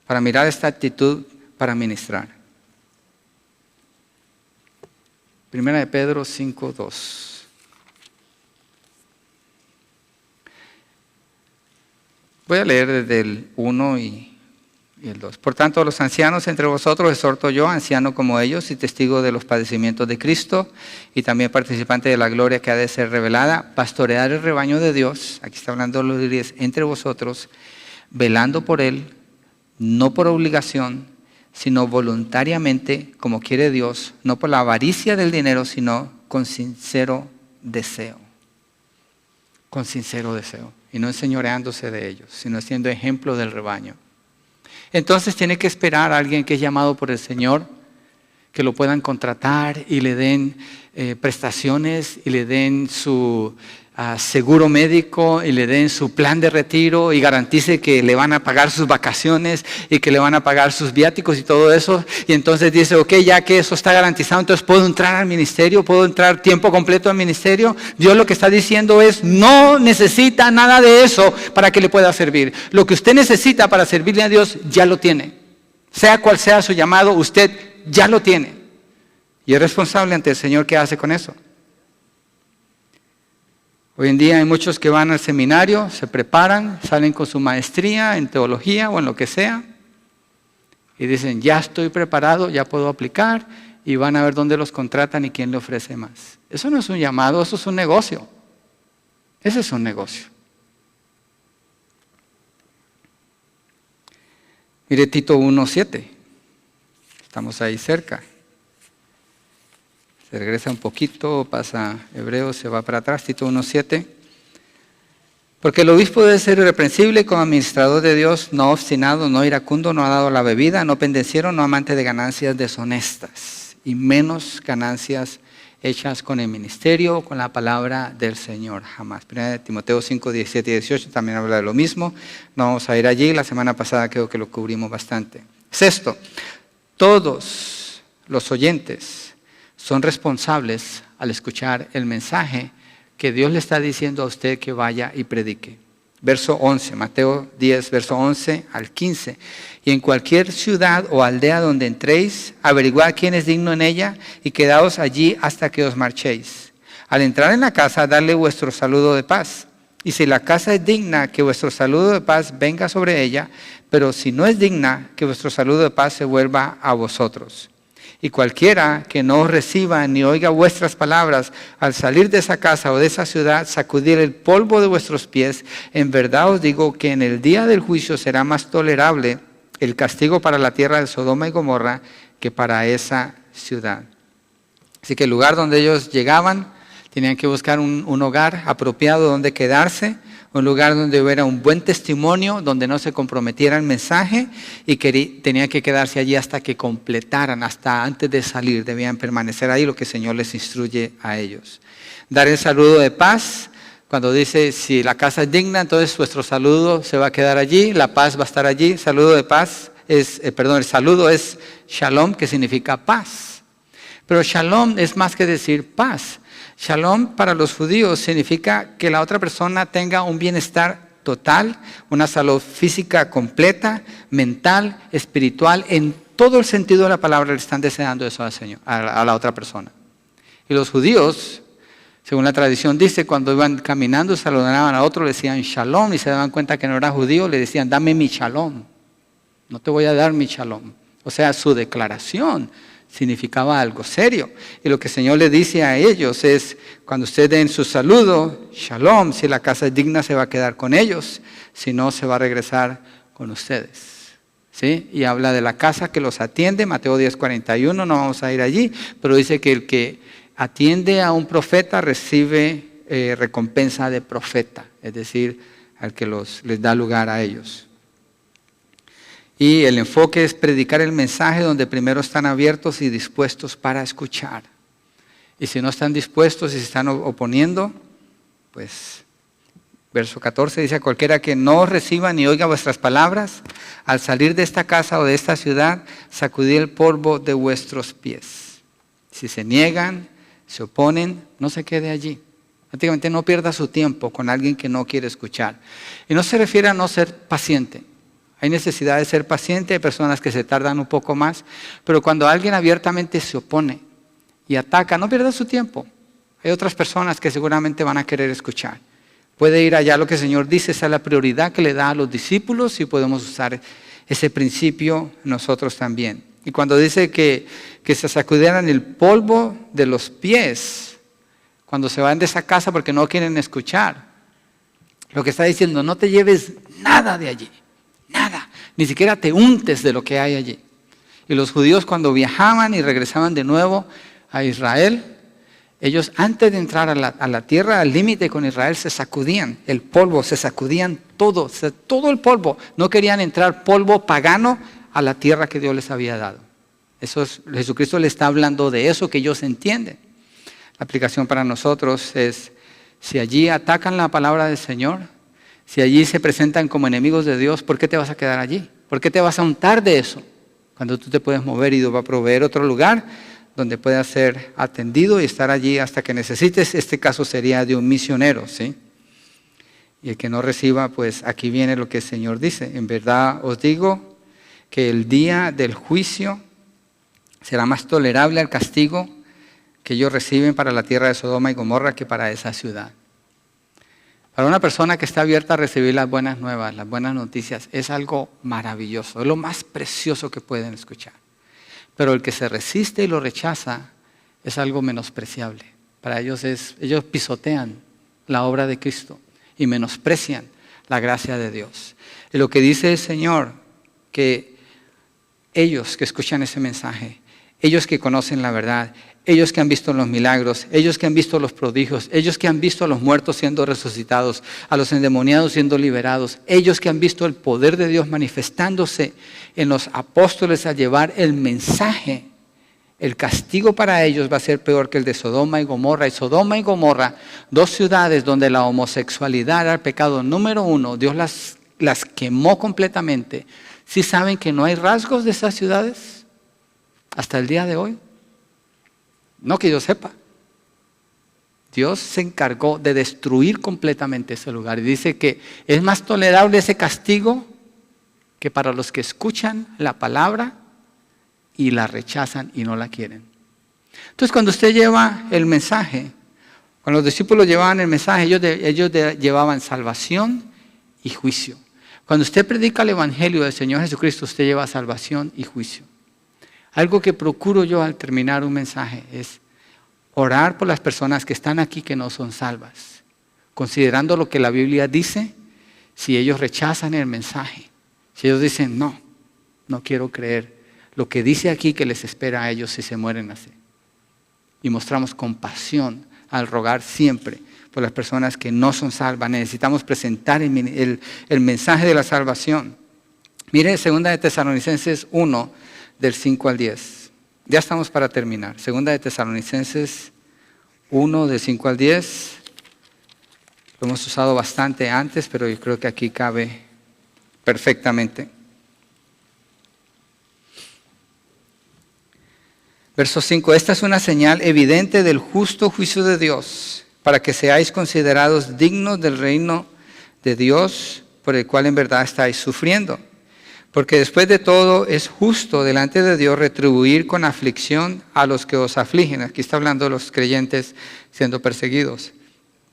Para mirar esta actitud para ministrar. 1 Pedro 5:2. Voy a leer desde el 1 y el 2. Por tanto, los ancianos entre vosotros exhorto yo, anciano como ellos y testigo de los padecimientos de Cristo y también participante de la gloria que ha de ser revelada, pastorear el rebaño de Dios, aquí está hablando de los líderes, entre vosotros, velando por él, no por obligación, sino voluntariamente, como quiere Dios, no por la avaricia del dinero, sino con sincero deseo. Con sincero deseo. Y no enseñoreándose de ellos, sino siendo ejemplo del rebaño. Entonces tiene que esperar a alguien que es llamado por el Señor, que lo puedan contratar y le den prestaciones y le den su seguro médico y le den su plan de retiro y garantice que le van a pagar sus vacaciones y que le van a pagar sus viáticos y todo eso. Y entonces dice, ok, ya que eso está garantizado, entonces puedo entrar al ministerio, puedo entrar tiempo completo al ministerio. Dios lo que está diciendo es, no necesita nada de eso para que le pueda servir. Lo que usted necesita para servirle a Dios, ya lo tiene. Sea cual sea su llamado, usted ya lo tiene. Y es responsable ante el Señor. ¿Qué hace con eso? Hoy en día hay muchos que van al seminario, se preparan, salen con su maestría en teología o en lo que sea y dicen, ya estoy preparado, ya puedo aplicar y van a ver dónde los contratan y quién le ofrece más. Eso no es un llamado, eso es un negocio. Ese es un negocio. Mire Tito 1:7, estamos ahí cerca. Se regresa un poquito, pasa Hebreos, se va para atrás, Tito 1:7. Porque el obispo debe ser irreprensible como administrador de Dios, no obstinado, no iracundo, no ha dado la bebida, no pendenciero, no amante de ganancias deshonestas, y menos ganancias hechas con el ministerio o con la palabra del Señor, jamás. 1 Timoteo 5:17 y 18 también habla de lo mismo. No vamos a ir allí, la semana pasada creo que lo cubrimos bastante. Sexto, todos los oyentes son responsables al escuchar el mensaje que Dios le está diciendo a usted que vaya y predique. Verso 11, Mateo 10, verso 11 al 15. Y en cualquier ciudad o aldea donde entréis, averiguad quién es digno en ella y quedaos allí hasta que os marchéis. Al entrar en la casa, darle vuestro saludo de paz. Y si la casa es digna, que vuestro saludo de paz venga sobre ella, pero si no es digna, que vuestro saludo de paz se vuelva a vosotros. Y cualquiera que no os reciba ni oiga vuestras palabras, al salir de esa casa o de esa ciudad, sacudir el polvo de vuestros pies. En verdad os digo que en el día del juicio será más tolerable el castigo para la tierra de Sodoma y Gomorra que para esa ciudad. Así que el lugar donde ellos llegaban, tenían que buscar un hogar apropiado donde quedarse, un lugar donde hubiera un buen testimonio, donde no se comprometiera el mensaje y tenían que quedarse allí hasta que completaran, hasta antes de salir, debían permanecer ahí, lo que el Señor les instruye a ellos. Dar el saludo de paz, cuando dice si la casa es digna, entonces vuestro saludo se va a quedar allí, la paz va a estar allí. Saludo de paz el saludo es shalom, que significa paz. Pero shalom es más que decir paz. Shalom para los judíos significa que la otra persona tenga un bienestar total, una salud física completa, mental, espiritual, en todo el sentido de la palabra le están deseando eso al Señor, a la otra persona. Y los judíos, según la tradición dice, cuando iban caminando, saludaban a otro, le decían shalom, y se daban cuenta que no era judío, le decían, dame mi shalom, no te voy a dar mi shalom. O sea, su declaración significaba algo serio. Y lo que el Señor le dice a ellos es, cuando ustedes den su saludo, shalom, si la casa es digna se va a quedar con ellos, si no se va a regresar con ustedes. ¿Sí? Y habla de la casa que los atiende, Mateo 10:41, no vamos a ir allí, pero dice que el que atiende a un profeta recibe recompensa de profeta, es decir, al que les da lugar a ellos. Y el enfoque es predicar el mensaje donde primero están abiertos y dispuestos para escuchar. Y si no están dispuestos y se están oponiendo, pues verso 14 dice, a cualquiera que no reciba ni oiga vuestras palabras, al salir de esta casa o de esta ciudad, sacudid el polvo de vuestros pies. Si se niegan, se oponen, no se quede allí. Prácticamente no pierda su tiempo con alguien que no quiere escuchar. Y no se refiere a no ser paciente. Hay necesidad de ser paciente, hay personas que se tardan un poco más, pero cuando alguien abiertamente se opone y ataca, no pierda su tiempo. Hay otras personas que seguramente van a querer escuchar. Puede ir allá lo que el Señor dice, esa es la prioridad que le da a los discípulos y podemos usar ese principio nosotros también. Y cuando dice que se sacudieran el polvo de los pies, cuando se van de esa casa porque no quieren escuchar, lo que está diciendo, no te lleves nada de allí. Nada, ni siquiera te untes de lo que hay allí. Y los judíos cuando viajaban y regresaban de nuevo a Israel, ellos antes de entrar a la tierra, al límite con Israel, se sacudían el polvo, se sacudían todo el polvo. No querían entrar polvo pagano a la tierra que Dios les había dado. Jesucristo le está hablando de eso que ellos entienden. La aplicación para nosotros es, si allí atacan la palabra del Señor, si allí se presentan como enemigos de Dios, ¿por qué te vas a quedar allí? ¿Por qué te vas a untar de eso? Cuando tú te puedes mover y Dios va a proveer otro lugar donde puedas ser atendido y estar allí hasta que necesites. Este caso sería de un misionero, ¿sí? Y el que no reciba, pues aquí viene lo que el Señor dice. En verdad os digo que el día del juicio será más tolerable al castigo que ellos reciben para la tierra de Sodoma y Gomorra que para esa ciudad. Para una persona que está abierta a recibir las buenas nuevas, las buenas noticias, es algo maravilloso, es lo más precioso que pueden escuchar. Pero el que se resiste y lo rechaza es algo menospreciable. Para ellos ellos pisotean la obra de Cristo y menosprecian la gracia de Dios. Y lo que dice el Señor, que ellos que escuchan ese mensaje, ellos que conocen la verdad, ellos que han visto los milagros, ellos que han visto los prodigios, ellos que han visto a los muertos siendo resucitados, a los endemoniados siendo liberados, ellos que han visto el poder de Dios manifestándose en los apóstoles al llevar el mensaje, el castigo para ellos va a ser peor que el de Sodoma y Gomorra. Y Sodoma y Gomorra, dos ciudades donde la homosexualidad era el pecado número uno, Dios las quemó completamente. ¿Sí saben que no hay rasgos de esas ciudades hasta el día de hoy? No que yo sepa. Dios se encargó de destruir completamente ese lugar. Y dice que es más tolerable ese castigo que para los que escuchan la palabra y la rechazan y no la quieren. Entonces cuando usted lleva el mensaje, cuando los discípulos llevaban el mensaje, ellos llevaban salvación y juicio. Cuando usted predica el evangelio del Señor Jesucristo, usted lleva salvación y juicio. Algo que procuro yo al terminar un mensaje es orar por las personas que están aquí que no son salvas, considerando lo que la Biblia dice. Si ellos rechazan el mensaje, si ellos dicen no quiero creer, lo que dice aquí que les espera a ellos si se mueren así. Y mostramos compasión al rogar siempre por las personas que no son salvas. Necesitamos presentar el mensaje de la salvación. Mire 2 de Tesalonicenses 1, del 5 al 10. Ya estamos para terminar. 2 de Tesalonicenses 1, del 5 al 10. Lo hemos usado bastante antes, pero yo creo que aquí cabe perfectamente. Verso 5. Esta es una señal evidente del justo juicio de Dios, para que seáis considerados dignos del reino de Dios por el cual en verdad estáis sufriendo. Porque después de todo es justo delante de Dios retribuir con aflicción a los que os afligen. Aquí está hablando de los creyentes siendo perseguidos.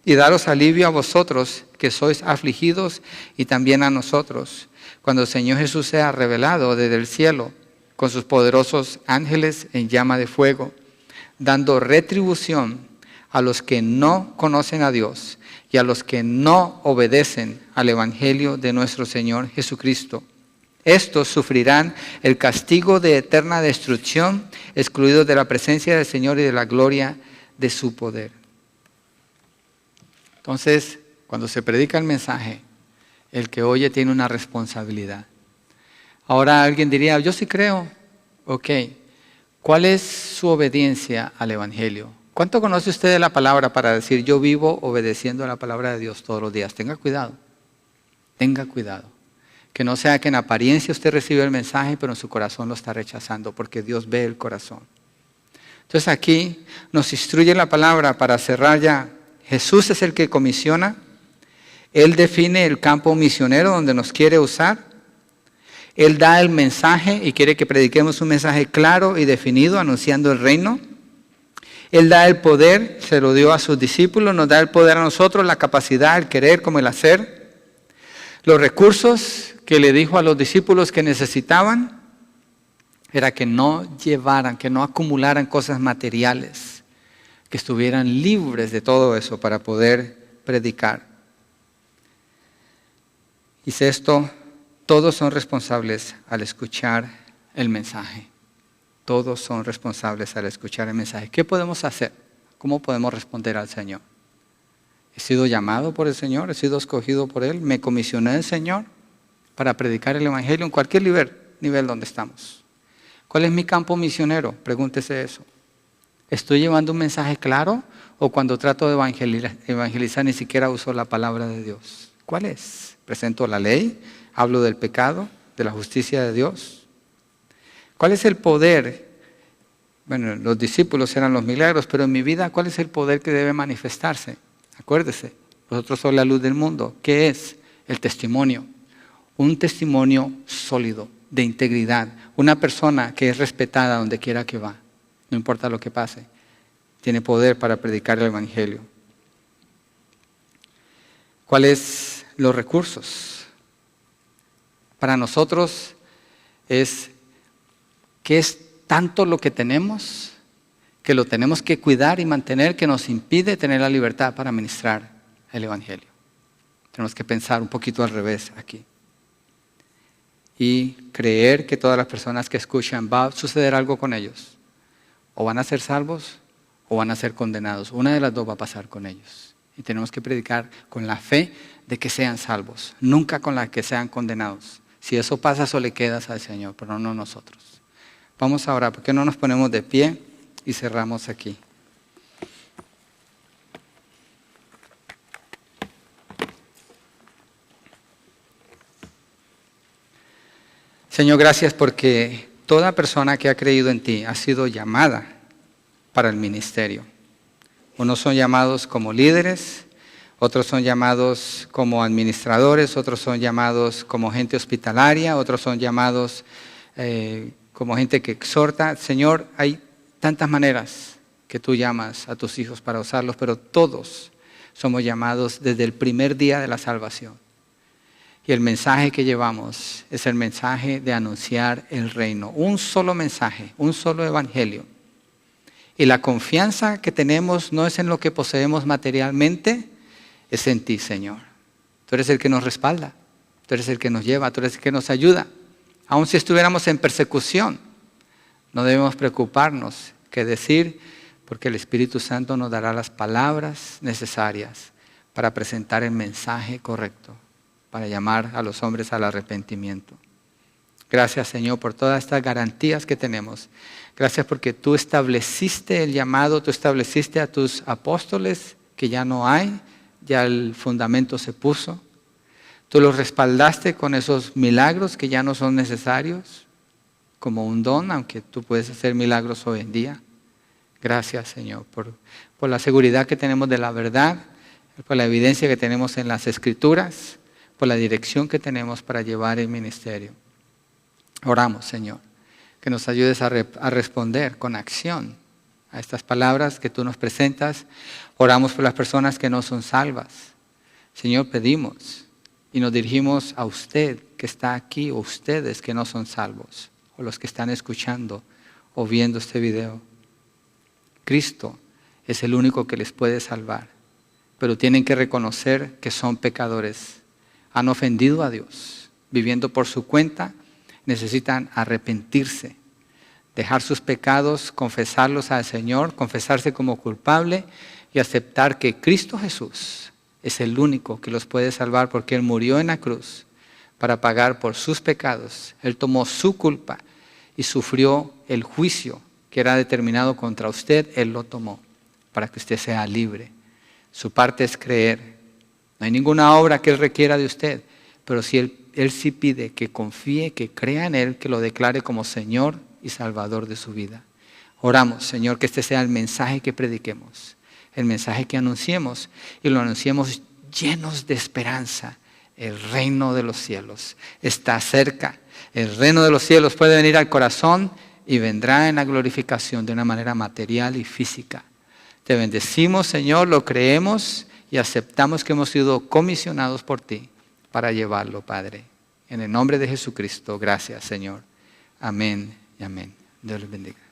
Y daros alivio a vosotros que sois afligidos y también a nosotros, cuando el Señor Jesús sea revelado desde el cielo con sus poderosos ángeles en llama de fuego, dando retribución a los que no conocen a Dios y a los que no obedecen al Evangelio de nuestro Señor Jesucristo. Estos sufrirán el castigo de eterna destrucción, excluidos de la presencia del Señor y de la gloria de su poder. Entonces, cuando se predica el mensaje, el que oye tiene una responsabilidad. Ahora alguien diría, yo sí creo. Ok, ¿cuál es su obediencia al Evangelio? ¿Cuánto conoce usted de la palabra para decir, yo vivo obedeciendo a la palabra de Dios todos los días? Tenga cuidado, tenga cuidado. Que no sea que en apariencia usted recibe el mensaje, pero en su corazón lo está rechazando, porque Dios ve el corazón. Entonces aquí nos instruye la palabra para cerrar ya. Jesús es el que comisiona. Él define el campo misionero donde nos quiere usar. Él da el mensaje y quiere que prediquemos un mensaje claro y definido, anunciando el reino. Él da el poder, se lo dio a sus discípulos, nos da el poder a nosotros, la capacidad, el querer como el hacer. Los recursos que le dijo a los discípulos que necesitaban era que no llevaran, que no acumularan cosas materiales, que estuvieran libres de todo eso para poder predicar. Y sexto, todos son responsables al escuchar el mensaje. Todos son responsables al escuchar el mensaje. ¿Qué podemos hacer? ¿Cómo podemos responder al Señor? He sido llamado por el Señor, he sido escogido por Él, me comisioné el Señor para predicar el Evangelio en cualquier nivel donde estamos. ¿Cuál es mi campo misionero? Pregúntese eso. ¿Estoy llevando un mensaje claro o cuando trato de evangelizar ni siquiera uso la palabra de Dios? ¿Cuál es? ¿Presento la ley? ¿Hablo del pecado, de la justicia de Dios? ¿Cuál es el poder? Bueno, los discípulos eran los milagros, pero en mi vida, ¿cuál es el poder que debe manifestarse? Acuérdese, vosotros sois la luz del mundo. ¿Qué es? El testimonio. Un testimonio sólido, de integridad. Una persona que es respetada donde quiera que va. No importa lo que pase. Tiene poder para predicar el Evangelio. ¿Cuáles los recursos? Para nosotros es que es tanto lo que tenemos que lo tenemos que cuidar y mantener, que nos impide tener la libertad para ministrar el Evangelio. Tenemos que pensar un poquito al revés aquí. Y creer que todas las personas que escuchan va a suceder algo con ellos. O van a ser salvos o van a ser condenados. Una de las dos va a pasar con ellos. Y tenemos que predicar con la fe de que sean salvos, nunca con la que sean condenados. Si eso pasa, eso le quedas al Señor, pero no nosotros. Vamos a orar. ¿Por qué no nos ponemos de pie y cerramos aquí? Señor, gracias porque toda persona que ha creído en ti ha sido llamada para el ministerio. Unos son llamados como líderes, otros son llamados como administradores, otros son llamados como gente hospitalaria, otros son llamados como gente que exhorta. Señor, hay tantas maneras que tú llamas a tus hijos para usarlos, pero todos somos llamados desde el primer día de la salvación. Y el mensaje que llevamos es el mensaje de anunciar el reino. Un solo mensaje, un solo evangelio. Y la confianza que tenemos no es en lo que poseemos materialmente, es en ti, Señor. Tú eres el que nos respalda, tú eres el que nos lleva, tú eres el que nos ayuda. Aun si estuviéramos en persecución, no debemos preocuparnos que decir, porque el Espíritu Santo nos dará las palabras necesarias para presentar el mensaje correcto, para llamar a los hombres al arrepentimiento. Gracias, Señor, por todas estas garantías que tenemos. Gracias porque tú estableciste el llamado, tú estableciste a tus apóstoles, que ya no hay, ya el fundamento se puso. Tú los respaldaste con esos milagros que ya no son necesarios, como un don, aunque tú puedes hacer milagros hoy en día. Gracias, Señor, por la seguridad que tenemos de la verdad, por la evidencia que tenemos en las Escrituras, por la dirección que tenemos para llevar el ministerio. Oramos, Señor, que nos ayudes a responder con acción a estas palabras que tú nos presentas. Oramos por las personas que no son salvas. Señor, pedimos y nos dirigimos a usted que está aquí, o ustedes que no son salvos, o los que están escuchando o viendo este video. Cristo es el único que les puede salvar, pero tienen que reconocer que son pecadores. Han ofendido a Dios, viviendo por su cuenta, necesitan arrepentirse, dejar sus pecados, confesarlos al Señor, confesarse como culpable y aceptar que Cristo Jesús es el único que los puede salvar, porque Él murió en la cruz para pagar por sus pecados. Él tomó su culpa y sufrió el juicio que era determinado contra usted. Él lo tomó para que usted sea libre. Su parte es creer. No hay ninguna obra que Él requiera de usted, pero si Él sí pide que confíe, que crea en Él, que lo declare como Señor y Salvador de su vida. Oramos, Señor, que este sea el mensaje que prediquemos, el mensaje que anunciemos, y lo anunciemos llenos de esperanza. El reino de los cielos está cerca. El reino de los cielos puede venir al corazón y vendrá en la glorificación de una manera material y física. Te bendecimos, Señor, lo creemos y aceptamos que hemos sido comisionados por ti para llevarlo, Padre. En el nombre de Jesucristo, gracias, Señor. Amén y amén. Dios les bendiga.